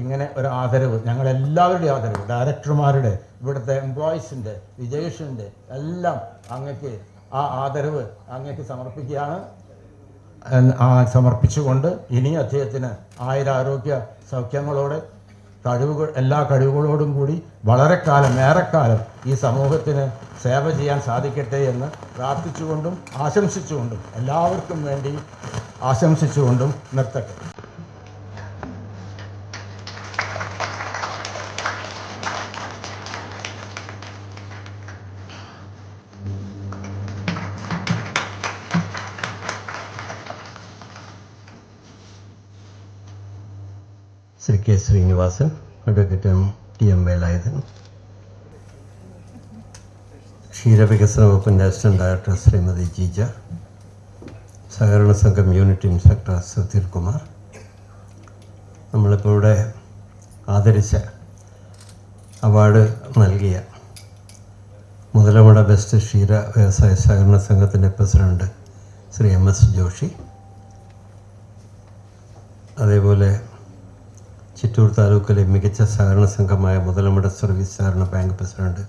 ഇങ്ങനെ ഒരു ആദരവ്, ഞങ്ങളെല്ലാവരുടെയും ആദരവ്, ഡയറക്ടർമാരുടെ, ഇവിടുത്തെ എംപ്ലോയീസിൻ്റെ, വിജയേഷിൻ്റെ എല്ലാം അങ്ങക്ക് ആ ആദരവ് അങ്ങക്ക് സമർപ്പിക്കുകയാണ്. സമർപ്പിച്ചുകൊണ്ട് ഇനി അദ്ദേഹത്തിന് ആയുരാരോഗ്യ സൗഖ്യങ്ങളോടെ എല്ലാ കഴിവുകളോടും കൂടി വളരെ കാലം, ഏറെക്കാലം ഈ സമൂഹത്തിന് സേവ ചെയ്യാൻ സാധിക്കട്ടെ എന്ന് പ്രാർത്ഥിച്ചുകൊണ്ടും ആശംസിച്ചുകൊണ്ടും എല്ലാവർക്കും വേണ്ടി ആശംസിച്ചുകൊണ്ടും നിർത്തട്ടെ. Shri K Srinivasan, advocate TM Velayudhan, ക്ഷീരവികസന വകുപ്പിൻ്റെ അസിസ്റ്റന്റ് ഡയറക്ടർ ശ്രീമതി ജീജ, സഹകരണ സംഘം യൂണിറ്റ് ഇൻസ്പെക്ടർ സുധീർ കുമാർ, നമ്മളിപ്പോൾ ഇവിടെ ആദരിച്ച അവാർഡ് നൽകിയ മുതലമട ബെസ്റ്റ് ക്ഷീര വ്യവസായ സഹകരണ സംഘത്തിൻ്റെ പ്രസിഡന്റ് ശ്രീ MS ജോഷി, അതേപോലെ ചിറ്റൂർ താലൂക്കിലെ മികച്ച സഹകരണ സംഘമായ മുതലമട സർവീസ് സഹകരണ bank president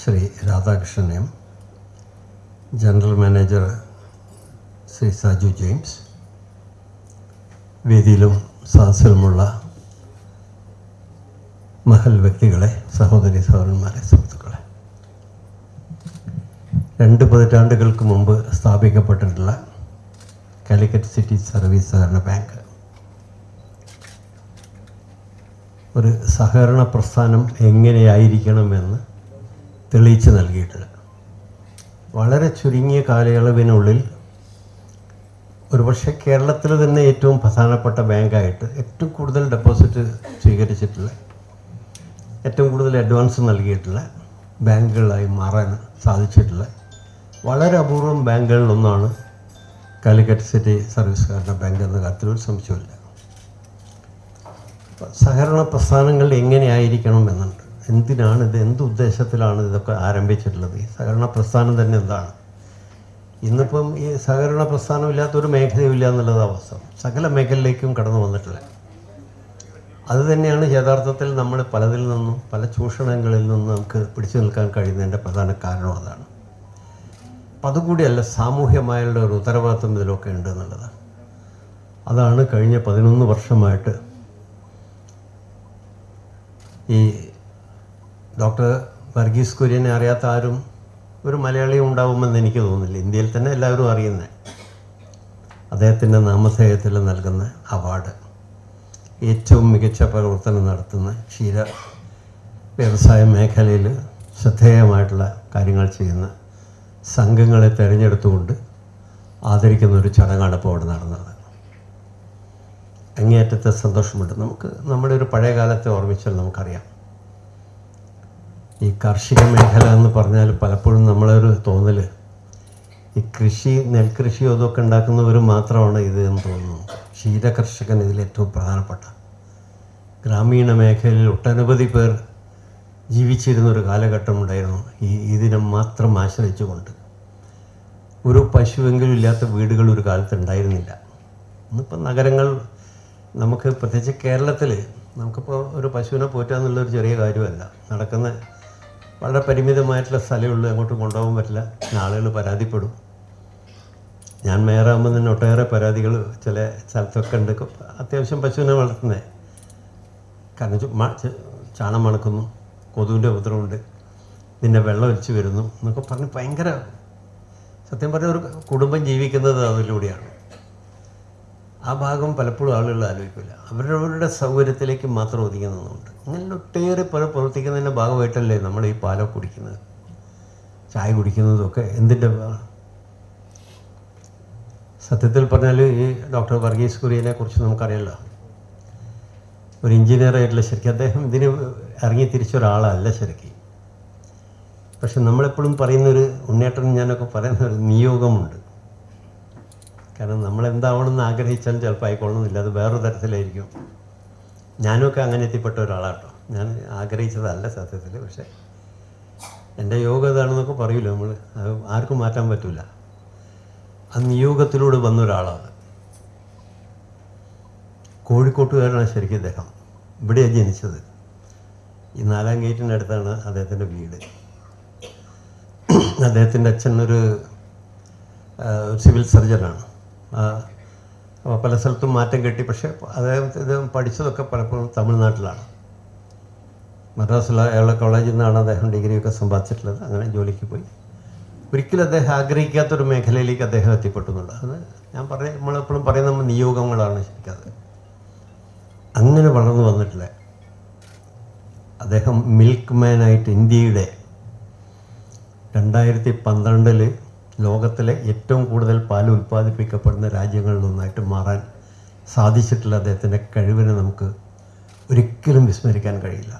Shri Radhakrishnan M, general manager Shri Saju James, വേദിയിലും സദസ്സിലുമുള്ള മഹൽ വ്യക്തികളെ, സഹോദരി സഹോദരന്മാരെ, സുഹൃത്തുക്കളെ, 2 പതിറ്റാണ്ടുകൾക്ക് മുമ്പ് സ്ഥാപിക്കപ്പെട്ടിട്ടുള്ള കാലിക്കറ്റ് സിറ്റി സർവീസ് സഹകരണ ബാങ്ക് ഒരു സഹകരണ പ്രസ്ഥാനം എങ്ങനെയായിരിക്കണമെന്ന് തെളിയിച്ച് നൽകിയിട്ടുണ്ട്. വളരെ ചുരുങ്ങിയ കാലയളവിനുള്ളിൽ ഒരുപക്ഷെ കേരളത്തിൽ തന്നെ ഏറ്റവും പ്രധാനപ്പെട്ട ബാങ്കായിട്ട് ഏറ്റവും കൂടുതൽ ഡെപ്പോസിറ്റ് സ്വീകരിച്ചിട്ടുള്ള, ഏറ്റവും കൂടുതൽ അഡ്വാൻസ് നൽകിയിട്ടുള്ള ബാങ്കുകളായി മാറാൻ സാധിച്ചിട്ടുള്ള വളരെ അപൂർവം ബാങ്കുകളിലൊന്നാണ് കാലിക്കറ്റ് സിറ്റി സർവീസ് സഹകരണ ബാങ്ക് എന്ന കാര്യത്തിൽ ഒരു സംശയമില്ല. സഹകരണ പ്രസ്ഥാനങ്ങൾ എങ്ങനെയായിരിക്കണം എന്നുണ്ട്. എന്തിനാണ് ഇത്, എന്ത് ഉദ്ദേശത്തിലാണ് ഇതൊക്കെ ആരംഭിച്ചിട്ടുള്ളത്? ഈ സഹകരണ പ്രസ്ഥാനം തന്നെ എന്താണ്? ഇന്നിപ്പം ഈ സഹകരണ പ്രസ്ഥാനം ഇല്ലാത്തൊരു മേഖലയില്ല എന്നുള്ളത് അവസ്ഥ. സകല മേഖലയിലേക്കും കടന്നു വന്നിട്ടില്ല. അതുതന്നെയാണ് യഥാർത്ഥത്തിൽ നമ്മൾ പലതിൽ നിന്നും, പല ചൂഷണങ്ങളിൽ നിന്നും നമുക്ക് പിടിച്ചു നിൽക്കാൻ കഴിയുന്നതിൻ്റെ പ്രധാന കാരണം അതാണ്. അപ്പം അതുകൂടിയല്ല, സാമൂഹ്യമായുള്ള ഒരു ഉത്തരവാദിത്വം ഇതിലൊക്കെ ഉണ്ട് എന്നുള്ളതാണ്. അതാണ് കഴിഞ്ഞ 11 വർഷമായിട്ട് ഈ ഡോക്ടർ വർഗീസ് കുര്യനെ അറിയാത്ത ആരും ഒരു മലയാളിയും ഉണ്ടാവുമെന്ന് എനിക്ക് തോന്നുന്നില്ല. ഇന്ത്യയിൽ തന്നെ എല്ലാവരും അറിയുന്നത്. അദ്ദേഹത്തിൻ്റെ നാമധേയത്തിൽ നൽകുന്ന അവാർഡ് ഏറ്റവും മികച്ച പ്രവർത്തനം നടത്തുന്ന ക്ഷീര വ്യവസായ മേഖലയിൽ ശ്രദ്ധേയമായിട്ടുള്ള കാര്യങ്ങൾ ചെയ്യുന്ന സംഘങ്ങളെ തിരഞ്ഞെടുത്തുകൊണ്ട് ആദരിക്കുന്ന ഒരു ചടങ്ങാണ് ഇപ്പോൾ അവിടെ നടന്നത്. അങ്ങേയറ്റത്തെ സന്തോഷമുണ്ട്. നമുക്ക് നമ്മുടെ ഒരു പഴയ കാലത്തെ ഓർമ്മിച്ചാൽ നമുക്കറിയാം, ഈ കാർഷിക മേഖല എന്ന് പറഞ്ഞാൽ പലപ്പോഴും നമ്മളൊരു തോന്നൽ ഈ കൃഷി, നെൽകൃഷിയോ ഇതൊക്കെ ഉണ്ടാക്കുന്നവർ മാത്രമാണ് ഇത് എന്ന് തോന്നുന്നു. ക്ഷീര കർഷകൻ ഇതിൽ ഏറ്റവും പ്രധാനപ്പെട്ട. ഗ്രാമീണ മേഖലയിൽ ഒട്ടനവധി പേർ ജീവിച്ചിരുന്നൊരു കാലഘട്ടം ഉണ്ടായിരുന്നു ഇതിനെ മാത്രം ആശ്രയിച്ചുകൊണ്ട്. ഒരു പശുവെങ്കിലും ഇല്ലാത്ത വീടുകൾ ഒരു കാലത്ത് ഉണ്ടായിരുന്നില്ല. ഇന്നിപ്പോൾ നഗരങ്ങൾ, നമുക്ക് പ്രത്യേകിച്ച് കേരളത്തിൽ നമുക്കിപ്പോൾ ഒരു പശുവിനെ പോറ്റുക എന്നുള്ളൊരു ചെറിയ കാര്യമല്ല. നടക്കുന്ന വളരെ പരിമിതമായിട്ടുള്ള സ്ഥലമുള്ളൂ, അങ്ങോട്ട് കൊണ്ടുപോകാൻ പറ്റില്ല. ആളുകൾ പരാതിപ്പെടും. ഞാൻ മേയറാകുമ്പോൾ തന്നെ ഒട്ടേറെ പരാതികൾ ചില സ്ഥലത്തൊക്കെ ഉണ്ട്. അത്യാവശ്യം പശുവിനെ വളർത്തുന്നത്, കാരണം ചാണം മണക്കുന്നു, കൊതുവിൻ്റെ ഉപദ്രവമുണ്ട്, പിന്നെ വെള്ളം ഒലിച്ച് വരുന്നു എന്നൊക്കെ പറഞ്ഞ് ഭയങ്കര, സത്യം പറഞ്ഞാൽ ഒരു കുടുംബം ജീവിക്കുന്നത് അതിലൂടെയാണ്. ആ ഭാഗം പലപ്പോഴും ആളുകൾ ആലോചിക്കില്ല. അവരവരുടെ സൗകര്യത്തിലേക്ക് മാത്രം ഒതുങ്ങി നിന്നുണ്ട്. അങ്ങനെ ഒട്ടേറെ പ്രവർത്തിക്കുന്നതിൻ്റെ ഭാഗമായിട്ടല്ലേ നമ്മൾ ഈ പാലൊക്കെ കുടിക്കുന്നത്, ചായ കുടിക്കുന്നതൊക്കെ. എന്തിൻ്റെ സത്യത്തിൽ പറഞ്ഞാൽ ഈ ഡോക്ടർ വർഗീസ് കുര്യനെ കുറിച്ച് നമുക്കറിയാമല്ലോ. ഒരു എഞ്ചിനീയറായിട്ടുള്ള, ശരിക്കും അദ്ദേഹം ഇതിന് ഇറങ്ങി തിരിച്ചൊരാളല്ല ശരിക്കും. പക്ഷെ നമ്മളെപ്പോഴും പറയുന്നൊരു, ഉണ്ണേട്ടൻ ഞാനൊക്കെ പറയുന്നൊരു നിയോഗമുണ്ട്. കാരണം നമ്മളെന്താവണമെന്ന് ആഗ്രഹിച്ചാലും ചിലപ്പോൾ ആയിക്കൊള്ളണമെന്നില്ല, അത് വേറൊരു തരത്തിലായിരിക്കും. ഞാനൊക്കെ അങ്ങനെ എത്തിപ്പെട്ട ഒരാളാട്ടോ. ഞാൻ ആഗ്രഹിച്ചതല്ല സത്യത്തിൽ. പക്ഷേ എൻ്റെ യോഗം ഇതാണെന്നൊക്കെ പറയില്ല നമ്മൾ, അത് ആർക്കും മാറ്റാൻ പറ്റില്ല. ആ നിയോഗത്തിലൂടെ വന്നൊരാളാണ്. കോഴിക്കോട്ടുകാരനാണ് ശരിക്കും അദ്ദേഹം. ഇവിടെയാണ് ജനിച്ചത്. ഈ 4-ാം ഗേറ്റിൻ്റെ അടുത്താണ് അദ്ദേഹത്തിൻ്റെ വീട്. അദ്ദേഹത്തിൻ്റെ അച്ഛൻ ഒരു സിവിൽ സർജനാണ്. പല സ്ഥലത്തും മാറ്റം കിട്ടി. പക്ഷേ അദ്ദേഹം പഠിച്ചതൊക്കെ പലപ്പോഴും തമിഴ്നാട്ടിലാണ്. മദ്രാസിലെ അയാളുടെ കോളേജിൽ നിന്നാണ് അദ്ദേഹം ഡിഗ്രിയൊക്കെ സമ്പാദിച്ചിട്ടുള്ളത്. അങ്ങനെ ജോലിക്ക് പോയി. ഒരിക്കലും അദ്ദേഹം ആഗ്രഹിക്കാത്തൊരു മേഖലയിലേക്ക് അദ്ദേഹം എത്തിപ്പെട്ടുന്നുണ്ട്. അത് ഞാൻ നമ്മളെപ്പോഴും പറയുന്ന നമ്മൾ നിയോഗങ്ങളാണ് ശരിക്കത്. അങ്ങനെ വളർന്നു വന്നിട്ടില്ല. അദ്ദേഹം മിൽക്ക് മാനായിട്ട് ഇന്ത്യയുടെ 2012 ലോകത്തിലെ ഏറ്റവും കൂടുതൽ പാൽ ഉൽപ്പാദിപ്പിക്കപ്പെടുന്ന രാജ്യങ്ങളിലൊന്നായിട്ട് മാറാൻ സാധിച്ചിട്ടുള്ള അദ്ദേഹത്തിൻ്റെ കഴിവിനെ നമുക്ക് ഒരിക്കലും വിസ്മരിക്കാൻ കഴിയില്ല.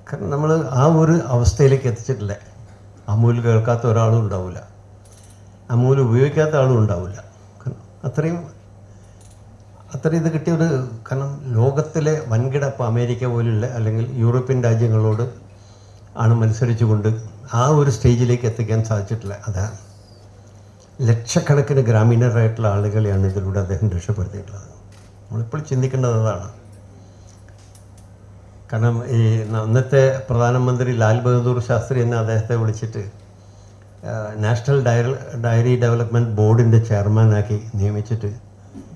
കാരണം നമ്മൾ ആ ഒരു അവസ്ഥയിലേക്ക് എത്തിച്ചിട്ടില്ല. അമൂൽ കേൾക്കാത്ത ഒരാളും ഉണ്ടാവില്ല, അമൂൽ ഉപയോഗിക്കാത്ത ആളും ഉണ്ടാവില്ല. അത്രയും അത്ര ഇത് കിട്ടിയൊരു, കാരണം ലോകത്തിലെ വൻകിട ഇപ്പോൾ അമേരിക്ക പോലുള്ള അല്ലെങ്കിൽ യൂറോപ്യൻ രാജ്യങ്ങളോട് ആണ് മത്സരിച്ചുകൊണ്ട് ആ ഒരു സ്റ്റേജിലേക്ക് എത്തിക്കാൻ സാധിച്ചിട്ടില്ല. അതാണ് ലക്ഷക്കണക്കിന് ഗ്രാമീണരായിട്ടുള്ള ആളുകളെയാണ് ഇതിലൂടെ അദ്ദേഹം രക്ഷപ്പെടുത്തിയിട്ടുള്ളത്. നമ്മളിപ്പോൾ ചിന്തിക്കേണ്ടത് അതാണ്. കാരണം ഈ അന്നത്തെ പ്രധാനമന്ത്രി ലാൽ ബഹദൂർ ശാസ്ത്രി എന്നെ അദ്ദേഹത്തെ വിളിച്ചിട്ട് നാഷണൽ ഡയറി ഡെവലപ്മെൻറ്റ് ബോർഡിൻ്റെ ചെയർമാനാക്കി നിയമിച്ചിട്ട്,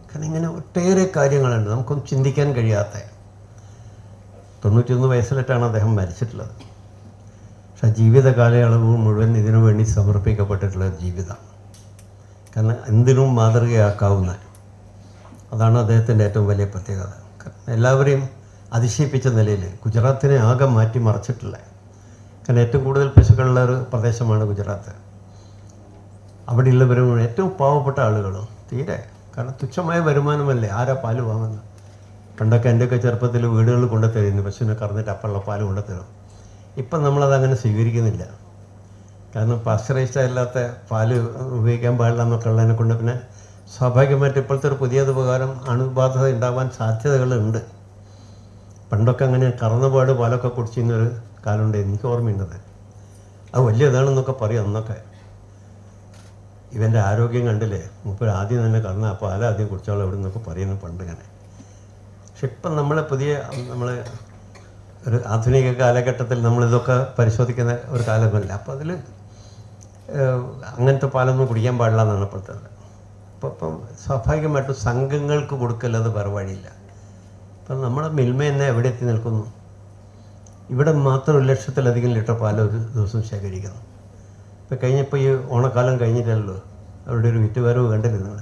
കാരണം ഇങ്ങനെ ഒട്ടേറെ കാര്യങ്ങളുണ്ട് നമുക്കൊന്നും ചിന്തിക്കാൻ കഴിയാത്ത. 91 വയസ്സിലിട്ടാണ് അദ്ദേഹം മരിച്ചിട്ടുള്ളത്. പക്ഷെ ജീവിത കാലയളവ് മുഴുവൻ ഇതിനു വേണ്ടി സമർപ്പിക്കപ്പെട്ടിട്ടുള്ള ജീവിതം. കാരണം എന്തിനും മാതൃകയാക്കാവുന്ന, അതാണ് അദ്ദേഹത്തിൻ്റെ ഏറ്റവും വലിയ പ്രത്യേകത. എല്ലാവരെയും അതിശയിപ്പിച്ച നിലയിൽ ഗുജറാത്തിനെ ആകെ മാറ്റി മറിച്ചിട്ടില്ല. കാരണം ഏറ്റവും കൂടുതൽ പശുക്കളുള്ള ഒരു പ്രദേശമാണ് ഗുജറാത്ത്. അവിടെയുള്ളവരും ഏറ്റവും പാവപ്പെട്ട ആളുകളും തീരെ, കാരണം തുച്ഛമായ വരുമാനമല്ലേ, ആരാ പാല് വാങ്ങുന്നത്? പണ്ടൊക്കെ എൻ്റെയൊക്കെ ചെറുപ്പത്തിൽ വീടുകളിൽ കൊണ്ടുത്തരുന്നു, പശുവിനെ കറന്നിട്ട് അപ്പുള്ള പാല് കൊണ്ടുത്തരും. ഇപ്പം നമ്മളതങ്ങനെ സ്വീകരിക്കുന്നില്ല. കാരണം പാസ്ചറൈസ്ഡ് അല്ലാത്ത പാല് ഉപയോഗിക്കാൻ പാടില്ല എന്നൊക്കെ ഉള്ളതിനെ കൊണ്ട് പിന്നെ സ്വാഭാവികമായിട്ട് ഇപ്പോഴത്തെ ഒരു പുതിയത് പ്രകാരം അണുബാധ ഉണ്ടാവാൻ സാധ്യതകളുണ്ട്. പണ്ടൊക്കെ അങ്ങനെ കറന്നപാട് പാലൊക്കെ കുടിച്ചിരുന്നൊരു കാലമുണ്ട്, എനിക്ക് ഓർമ്മയുണ്ടത്. അത് വലിയതാണെന്നൊക്കെ പറയും അന്നൊക്കെ. ഇവൻ്റെ ആരോഗ്യം കണ്ടില്ലേ, മുപ്പത് ആദ്യം തന്നെ കറന്ന ആ പാല ആദ്യം കുടിച്ചോളാം എവിടെ നിന്നൊക്കെ പറയുന്നു പണ്ട് ഇങ്ങനെ. പക്ഷെ ഇപ്പം നമ്മൾ ഒരു ആധുനിക കാലഘട്ടത്തിൽ നമ്മളിതൊക്കെ പരിശോധിക്കുന്ന ഒരു കാലമല്ല. അപ്പോൾ അതിൽ അങ്ങനത്തെ പാലൊന്നും കുടിക്കാൻ പാടില്ല എന്നാണ് ഇപ്പോഴത്തെ. ഇപ്പം സ്വാഭാവികമായിട്ടും സംഘങ്ങൾക്ക് കൊടുക്കല്ലത് വേറെ വഴിയില്ല. അപ്പം നമ്മുടെ മിൽമ തന്നെ എവിടെ എത്തി നിൽക്കുന്നു? ഇവിടെ മാത്രം 1 ലക്ഷത്തിലധികം ലിറ്റർ പാൽ ഒരു ദിവസം ശേഖരിക്കുന്നു. ഇപ്പം കഴിഞ്ഞപ്പോൾ ഈ ഓണക്കാലം കഴിഞ്ഞിട്ടല്ലോ അവരുടെ ഒരു വിറ്റുവരവ് കണ്ടില്ല നിങ്ങൾ.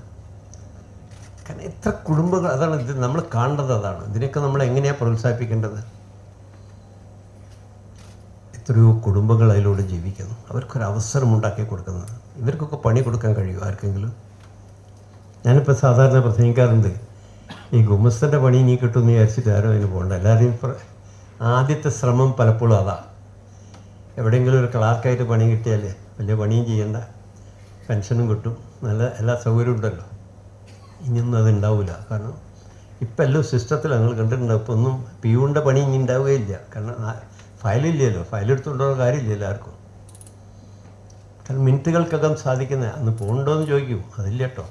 കാരണം എത്ര കുടുംബങ്ങൾ, അതാണ് ഇത് നമ്മൾ കാണേണ്ടത്. അതാണ് ഇതിനൊക്കെ നമ്മൾ എങ്ങനെയാണ് പ്രോത്സാഹിപ്പിക്കേണ്ടത്? എത്രയോ കുടുംബങ്ങൾ അതിലൂടെ ജീവിക്കുന്നു. അവർക്കൊരവസരം ഉണ്ടാക്കി കൊടുക്കുന്നത്. ഇവർക്കൊക്കെ പണി കൊടുക്കാൻ കഴിയും ആർക്കെങ്കിലും? ഞാനിപ്പോൾ സാധാരണ പ്രസംഗിക്കാറുണ്ട്, ഈ ഗുമസ്തൻ്റെ പണി നീ കിട്ടുമെന്ന് വിചാരിച്ചിട്ട് ആരും അതിന് പോകണ്ട. എല്ലാവരെയും ആദ്യത്തെ ശ്രമം പലപ്പോഴും അതാ. എവിടെയെങ്കിലും ഒരു ക്ലാർക്കായിട്ട് പണി കിട്ടിയാൽ വലിയ പണിയും ചെയ്യേണ്ട, പെൻഷനും കിട്ടും, നല്ല എല്ലാ സൗകര്യവും ഉണ്ടല്ലോ. ഇനിയൊന്നും അതുണ്ടാവില്ല. കാരണം ഇപ്പം എല്ലാം സിസ്റ്റത്തിൽ ഞങ്ങൾ കണ്ടിട്ടുണ്ടാവും. ഇപ്പോൾ ഒന്നും പിയൂണിൻ്റെ പണി ഇനി ഉണ്ടാവുകയില്ല. കാരണം ഫയലില്ലല്ലോ, ഫയലെടുത്തുകൊണ്ടുള്ള കാര്യമില്ലല്ലോ ആർക്കും. കാരണം മിനിറ്റുകൾക്കകം സാധിക്കുന്നത്. അന്ന് പോകണ്ടോ എന്ന് ചോദിക്കും, അതില്ല കേട്ടോ.